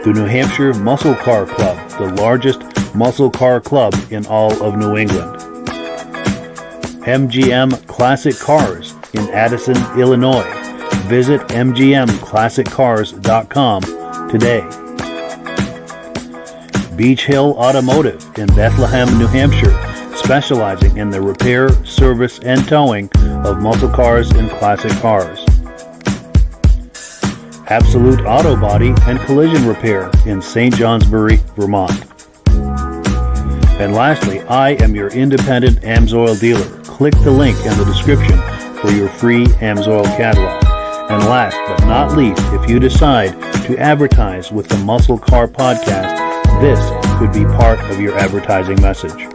The New Hampshire Muscle Car Club, the largest muscle car club in all of New England. MGM Classic Cars in Addison, Illinois. Visit mgmclassiccars.com today. Beach Hill Automotive in Bethlehem, New Hampshire, specializing in the repair, service, and towing of muscle cars and classic cars. Absolute Auto Body and Collision Repair in St. Johnsbury, Vermont. And lastly, I am your independent AMSOIL dealer. Click the link in the description for your free AMSOIL catalog. And last but not least, if you decide to advertise with the Muscle Car Podcast, this could be part of your advertising message.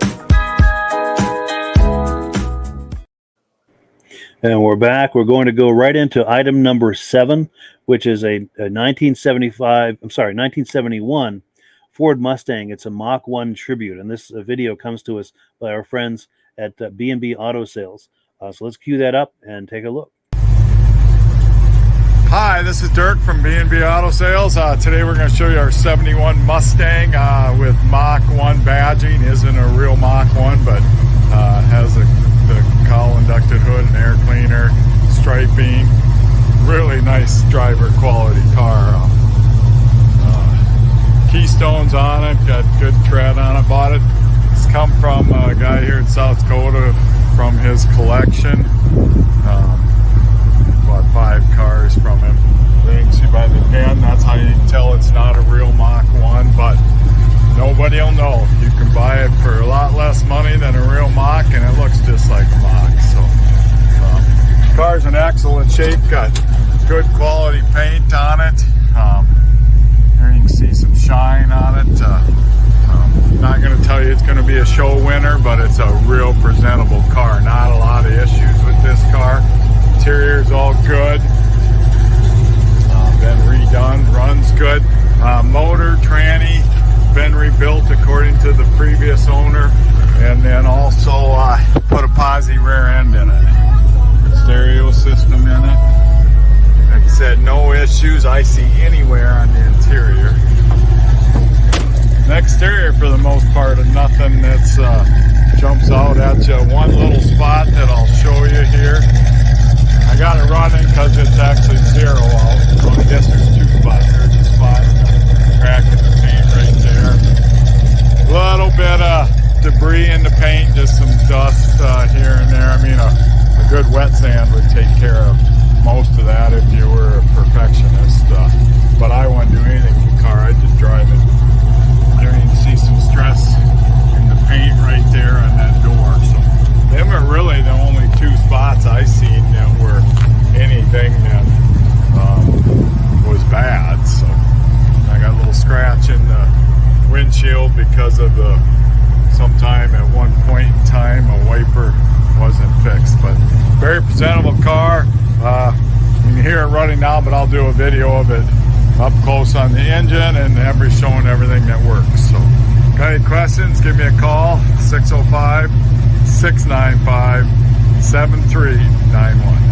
And we're back. We're going to go right into item number 7, which is a 1971 Ford Mustang. It's a Mach 1 tribute, and this video comes to us by our friends at B&B Auto Sales. So let's cue that up and take a look. Hi, this is Dirk from B&B Auto Sales. Today we're going to show you our 71 Mustang with Mach 1 badging. Isn't a real Mach 1, but has the cowl inducted hood and air cleaner, striping. Really nice driver quality car. Keystones on it, got good tread on it. Bought it. It's come from a guy here in South Dakota from his collection. Bought 5 cars from him. You can see by the pen, that's how you can tell it's not a real Mach 1, but nobody will know. You can buy it for a lot less money than a real Mach, and it looks just like a Mach. So, car's in excellent shape, got good quality paint on it. Here you can see some shine on it. Not going to tell you it's going to be a show winner, but it's a real presentable car. Not a lot of issues with this car. Interior's all good. Been redone, runs good. Motor, tranny, been rebuilt according to the previous owner. And then also put a posi rear end in it. Stereo system in it. Like I said, no issues I see anywhere on the interior. The exterior, for the most part, is nothing that's jumps out at you. One little spot that I'll show you here. I got it running because it's actually 0 out. So I guess there's 2 spots. There's a spot, crack in the paint right there. A little bit of debris in the paint, just some dust here and there. I mean, a good wet sand would take care of most of that if you were a perfectionist. But I wouldn't do anything with the car. I just drive it. There you can see some stress in the paint right there on that door. So them are really the only 2 spots I seen that were anything that was bad. So I got a little scratch in the windshield because of some time at one point in time a wiper wasn't fixed. But very presentable car. You can hear it running now, but I'll do a video of it up close on the engine and showing everything that works. So, got any questions? Give me a call, 605-695-7391.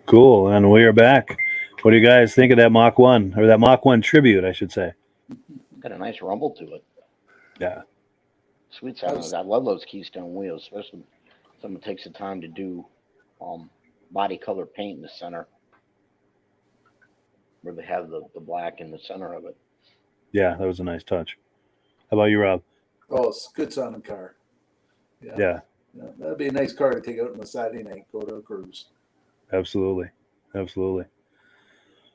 Cool, and we are back. What do you guys think of that Mach 1, or that Mach 1 tribute, I should say? Got a nice rumble to it. Yeah. Sweet sound. I love those Keystone wheels, especially when someone takes the time to do body color paint in the center, where they have the black in the center of it. Yeah, that was a nice touch. How about you, Rob? Oh, it's a good sounding car. Yeah. That'd be a nice car to take out on a Saturday night, go to a cruise. Absolutely.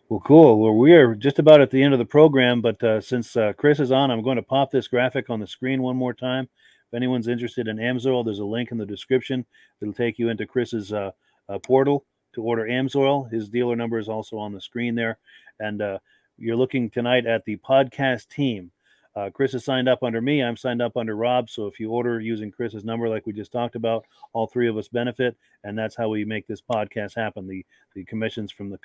Well, cool. Well, we are just about at the end of the program, but since Chris is on, I'm going to pop this graphic on the screen one more time. If anyone's interested in Amsoil, there's a link in the description. It'll take you into Chris's portal to order Amsoil. His dealer number is also on the screen there. And you're looking tonight at the podcast team. Chris is signed up under me. I'm signed up under Rob. So if you order using Chris's number, like we just talked about, all three of us benefit, and that's how we make this podcast happen. The commissions from the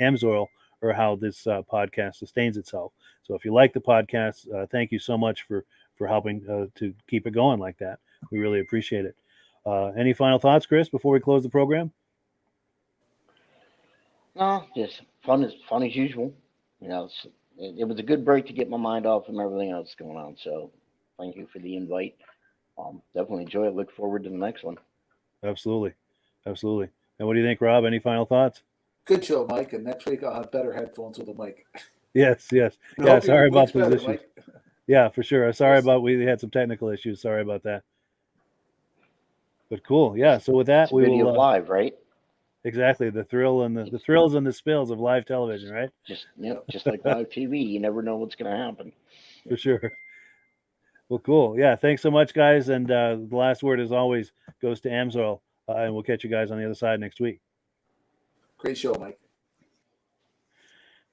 Amsoil are how this podcast sustains itself. So if you like the podcast, thank you so much for helping to keep it going like that. We really appreciate it. Any final thoughts, Chris, before we close the program? No, just fun as usual. You know, it was a good break to get my mind off from everything else going on. So thank you for the invite. Definitely enjoy it. Look forward to the next one. Absolutely. And what do you think, Rob? Any final thoughts? Good show, Mike. And next week I'll have better headphones with the mic. Yes. Yeah, sorry about those issues. Mike. Yeah, for sure. Sorry about we had some technical issues. Sorry about that. But cool. Yeah. So with that, we will live, right? Exactly. The thrill and the thrills and the spills of live television, right? Just like live TV. You never know what's going to happen. For sure. Well, cool. Yeah. Thanks so much, guys. And the last word, as always, goes to Amsoil. And we'll catch you guys on the other side next week. Great show, Mike.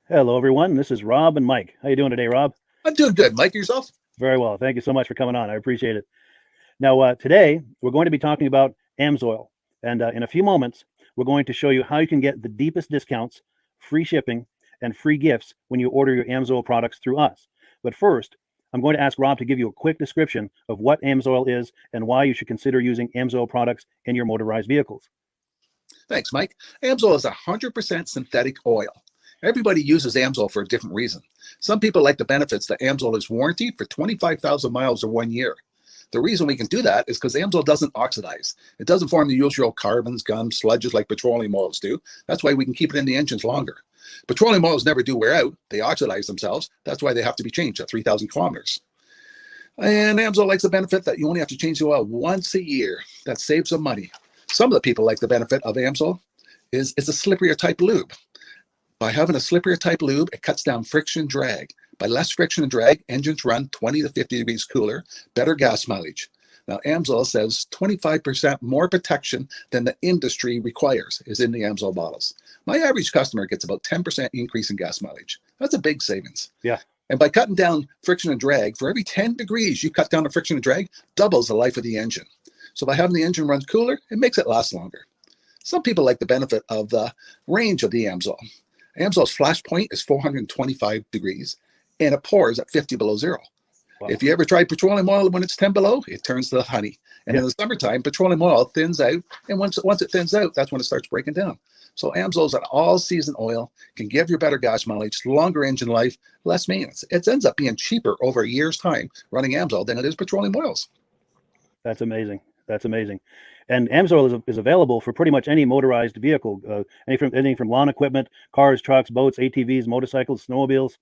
Hello, everyone. This is Rob and Mike. How you doing today, Rob? I'm doing good. Mike, yourself? Very well. Thank you so much for coming on. I appreciate it. Now, today, we're going to be talking about Amsoil. And in a few moments, we're going to show you how you can get the deepest discounts, free shipping, and free gifts when you order your Amsoil products through us. But first, I'm going to ask Rob to give you a quick description of what Amsoil is and why you should consider using Amsoil products in your motorized vehicles. Thanks, Mike. Amsoil is 100% synthetic oil. Everybody uses Amsoil for a different reason. Some people like the benefits that Amsoil is warranted for 25,000 miles or 1 year. The reason we can do that is because Amsoil doesn't oxidize. It doesn't form the usual carbons, gums, sludges like petroleum oils do. That's why we can keep it in the engines longer. Petroleum oils never do wear out. They oxidize themselves. That's why they have to be changed at 3,000 kilometers. And Amsoil likes the benefit that you only have to change the oil once a year. That saves some money. Some of the people like the benefit of Amsoil is it's a slipperier type lube. By having a slipperier type lube, it cuts down friction and drag. By less friction and drag, engines run 20 to 50 degrees cooler, better gas mileage. Now, Amsoil says 25% more protection than the industry requires is in the Amsoil bottles. My average customer gets about 10% increase in gas mileage. That's a big savings. Yeah. And by cutting down friction and drag, for every 10 degrees you cut down the friction and drag, doubles the life of the engine. So by having the engine run cooler, it makes it last longer. Some people like the benefit of the range of the Amsoil. Amsoil's flash point is 425 degrees, and it pours at 50 below zero. Wow. If you ever tried petroleum oil when it's 10 below, it turns to honey. And in the summertime, petroleum oil thins out, and once it thins out, that's when it starts breaking down. So Amsoil is an all-season oil, can give you better gas mileage, longer engine life, less maintenance. It ends up being cheaper over a year's time running Amsoil than it is petroleum oils. That's amazing. That's amazing. And Amsoil is available for pretty much any motorized vehicle, anything from lawn equipment, cars, trucks, boats, ATVs, motorcycles, snowmobiles.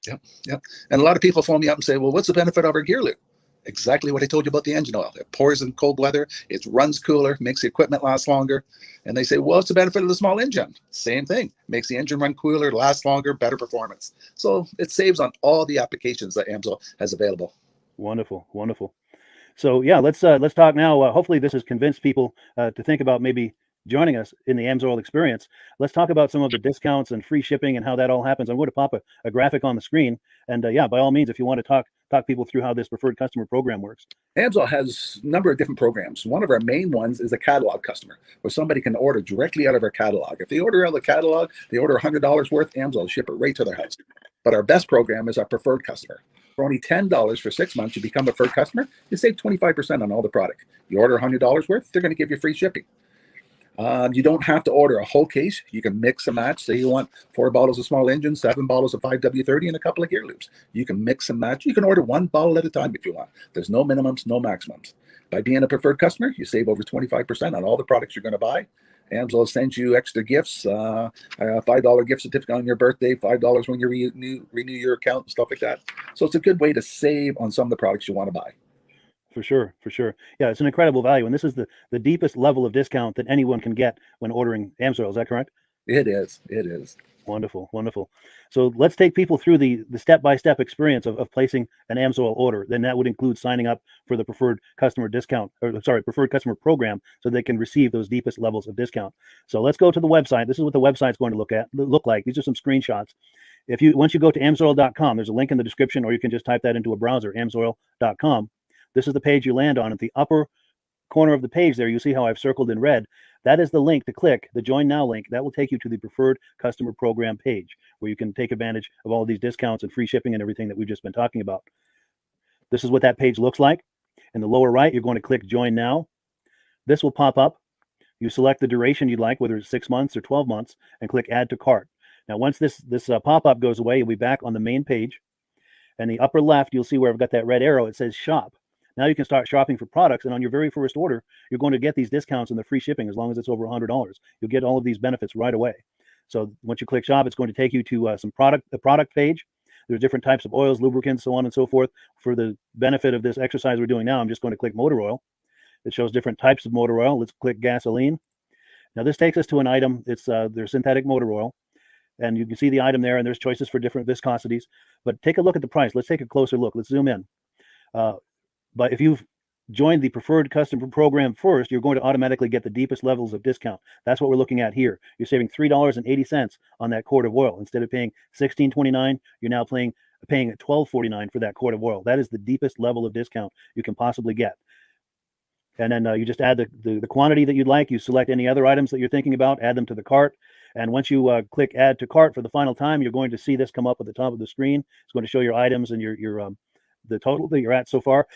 Yep. And a lot of people phone me up and say, well, what's the benefit of our gear lube? Exactly what I told you about the engine oil. It pours in cold weather, it runs cooler, makes the equipment last longer. And they say, well, what's the benefit of the small engine? Same thing. Makes the engine run cooler, last longer, better performance. So it saves on all the applications that Amsoil has available. Wonderful. So yeah, let's talk now. Hopefully this has convinced people to think about maybe joining us in the AMSOIL experience. Let's talk about some of the discounts and free shipping and how that all happens. I'm going to pop a graphic on the screen, and yeah, by all means, if you want to talk people through how this preferred customer program works. AMSOIL has a number of different programs. One of our main ones is a catalog customer, where somebody can order directly out of our catalog. If they order out of the catalog, they order $100 worth, AMSOIL will ship it right to their house. But our best program is our preferred customer. For only $10 for 6 months, you become a preferred customer. You save 25% on all the product. You order $100 worth, they're going to give you free shipping. You don't have to order a whole case. You can mix and match. Say you want 4 bottles of small engine, 7 bottles of 5W30, and a couple of gear loops. You can mix and match. You can order 1 bottle at a time if you want. There's no minimums, no maximums. By being a preferred customer, you save over 25% on all the products you're going to buy. AMSOIL sends you extra gifts, a $5 gift certificate on your birthday, $5 when you renew your account, and stuff like that. So it's a good way to save on some of the products you want to buy. For sure, for sure. Yeah, it's an incredible value, and this is the deepest level of discount that anyone can get when ordering AMSOIL. Is that correct? It is. It is. Wonderful, wonderful. So let's take people through the step-by-step experience of placing an AMSOIL order. Then that would include signing up for the preferred customer discount, or sorry, preferred customer program, so they can receive those deepest levels of discount. So let's go to the website. This is what the website's going to look like. These are some screenshots. Once you go to amsoil.com, there's a link in the description, or you can just type that into a browser, amsoil.com. This is the page you land on. At the upper corner of the page there, you see how I've circled in red. That is the link to click, the Join Now link. That will take you to the preferred customer program page, where you can take advantage of all of these discounts and free shipping and everything that we've just been talking about. This is what that page looks like. In the lower right, you're going to click Join Now. This will pop up. You select the duration you'd like, whether it's 6 months or 12 months, and click Add to Cart. Now, once this pop-up goes away, you'll be back on the main page. And the upper left, you'll see where I've got that red arrow. It says Shop. Now you can start shopping for products, and on your very first order, you're going to get these discounts and the free shipping as long as it's over $100. You'll get all of these benefits right away. So once you click Shop, it's going to take you to the product page. There's different types of oils, lubricants, so on and so forth. For the benefit of this exercise we're doing now, I'm just going to click motor oil. It shows different types of motor oil. Let's click gasoline. Now this takes us to an item. It's their synthetic motor oil. And you can see the item there, and there's choices for different viscosities. But take a look at the price. Let's take a closer look. Let's zoom in. But if you've joined the preferred customer program first, you're going to automatically get the deepest levels of discount. That's what we're looking at here. You're saving $3.80 on that quart of oil. Instead of paying $16.29, you're now paying $12.49 for that quart of oil. That is the deepest level of discount you can possibly get. And then you just add the quantity that you'd like. You select any other items that you're thinking about, add them to the cart. And once you click Add to Cart for the final time, you're going to see this come up at the top of the screen. It's going to show your items and your the total that you're at so far.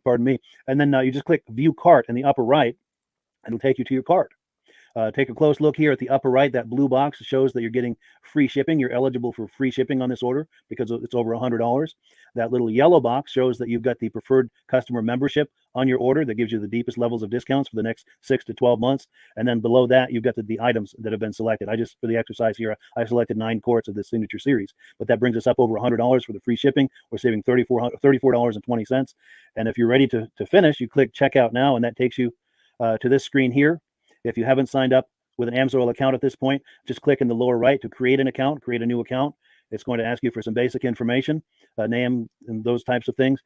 Pardon me. And then you just click View Cart in the upper right, and it'll take you to your cart. Take a close look here at the upper right. That blue box shows that you're getting free shipping. You're eligible for free shipping on this order because it's over $100. That little yellow box shows that you've got the preferred customer membership on your order that gives you the deepest levels of discounts for the next 6 to 12 months. And then below that, you've got the items that have been selected. For the exercise here, I selected 9 quarts of the signature series, but that brings us up over $100 for the free shipping. We're saving $34.20. And if you're ready to finish, you click Checkout Now, and that takes you to this screen here. If you haven't signed up with an AMSOIL account at this point, just click in the lower right to create an account, create a new account. It's going to ask you for some basic information, name and those types of things.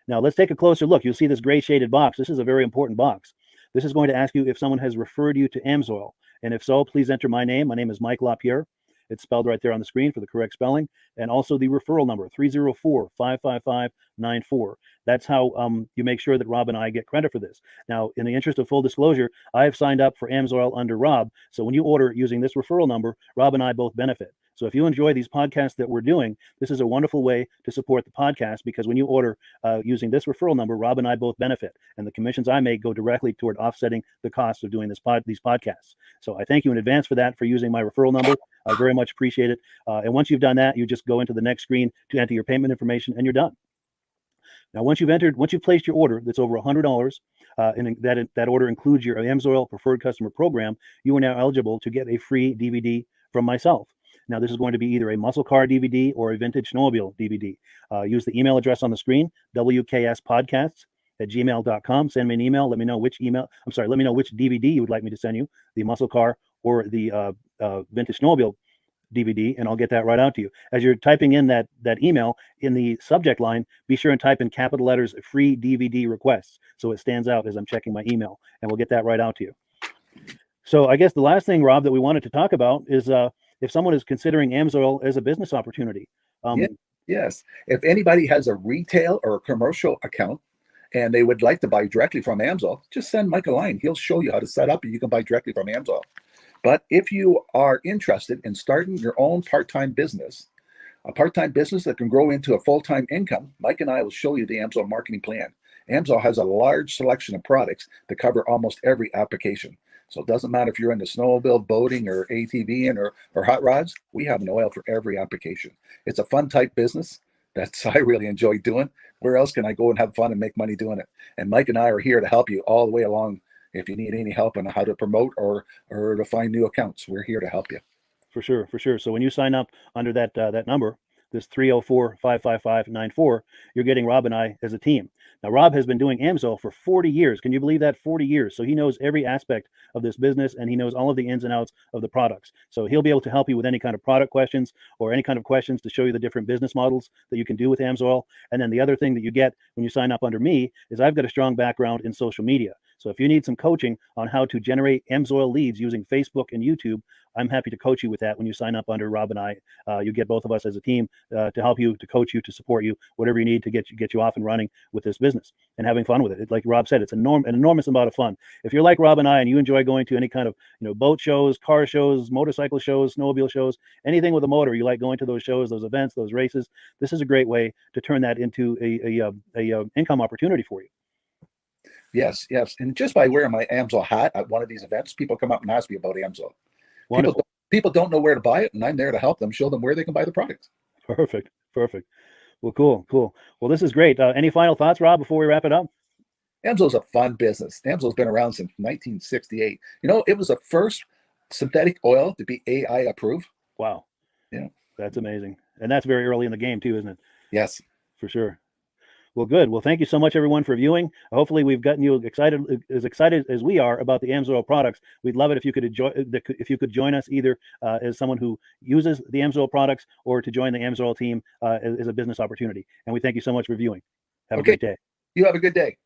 Now let's take a closer look. You'll see this gray shaded box. This is a very important box. This is going to ask you if someone has referred you to AMSOIL. And if so, please enter my name. My name is Mike LaPierre. It's spelled right there on the screen for the correct spelling. And also the referral number, 304-555-94. That's how you make sure that Rob and I get credit for this. Now, in the interest of full disclosure, I've signed up for AMSOIL under Rob. So when you order using this referral number, Rob and I both benefit. So if you enjoy these podcasts that we're doing, this is a wonderful way to support the podcast, because when you order using this referral number, Rob and I both benefit. And the commissions I make go directly toward offsetting the cost of doing these podcasts. So I thank you in advance for that, for using my referral number. I very much appreciate it. And once you've done that, you just go into the next screen to enter your payment information, and you're done. Now, once you've placed your order that's over $100, and that order includes your AMSOIL preferred customer program, you are now eligible to get a free DVD from myself. Now, this is going to be either a muscle car DVD or a vintage snowmobile DVD. Use the email address on the screen, wkspodcasts@gmail.com. Send me an email. Let me know which DVD you would like me to send you, the muscle car or the vintage snowmobile DVD, and I'll get that right out to you. As you're typing in that email, in the subject line, be sure and type in capital letters, free DVD requests, so it stands out as I'm checking my email, and we'll get that right out to you. So I guess the last thing, Rob, that we wanted to talk about is if someone is considering AMSOIL as a business opportunity. Yeah, yes. If anybody has a retail or a commercial account and they would like to buy directly from AMSOIL, just send Mike a line. He'll show you how to set up and you can buy directly from AMSOIL. But if you are interested in starting your own part-time business, a part-time business that can grow into a full-time income, Mike and I will show you the AMSOIL marketing plan. AMSOIL has a large selection of products that cover almost every application. So it doesn't matter if you're into snowmobile, boating, or ATVing or hot rods, we have an oil for every application. It's a fun type business. That's I really enjoy doing. Where else can I go and have fun and make money doing it? And Mike and I are here to help you all the way along. If you need any help on how to promote or to find new accounts, we're here to help you. For sure, for sure. So when you sign up under that that number, this 304-555-94, you're getting Rob and I as a team. Now, Rob has been doing AMSOIL for 40 years. Can you believe that? 40 years. So he knows every aspect of this business and he knows all of the ins and outs of the products. So he'll be able to help you with any kind of product questions or any kind of questions to show you the different business models that you can do with AMSOIL. And then the other thing that you get when you sign up under me is I've got a strong background in social media. So if you need some coaching on how to generate AMSOIL leads using Facebook and YouTube, I'm happy to coach you with that when you sign up under Rob and I. You get both of us as a team to help you, to coach you, to support you, whatever you need to get you off and running with this business and having fun with it. Like Rob said, it's an enormous amount of fun. If you're like Rob and I and you enjoy going to any kind of boat shows, car shows, motorcycle shows, snowmobile shows, anything with a motor, you like going to those shows, those events, those races, this is a great way to turn that into a income opportunity for you. Yes, yes. And just by wearing my AMSOIL hat at one of these events, people come up and ask me about AMSOIL. People don't know where to buy it, and I'm there to help them, show them where they can buy the product. Perfect. Well, cool. Well, this is great. Any final thoughts, Rob, before we wrap it up? AMSOIL's a fun business. AMSOIL's been around since 1968. It was the first synthetic oil to be AI approved. Wow. Yeah. That's amazing. And that's very early in the game too, isn't it? Yes. For sure. Well, good. Well, thank you so much, everyone, for viewing. Hopefully, we've gotten you excited as we are about the AMSOIL products. We'd love it if you could join us either as someone who uses the AMSOIL products or to join the AMSOIL team as a business opportunity. And we thank you so much for viewing. Have a great day. You have a good day.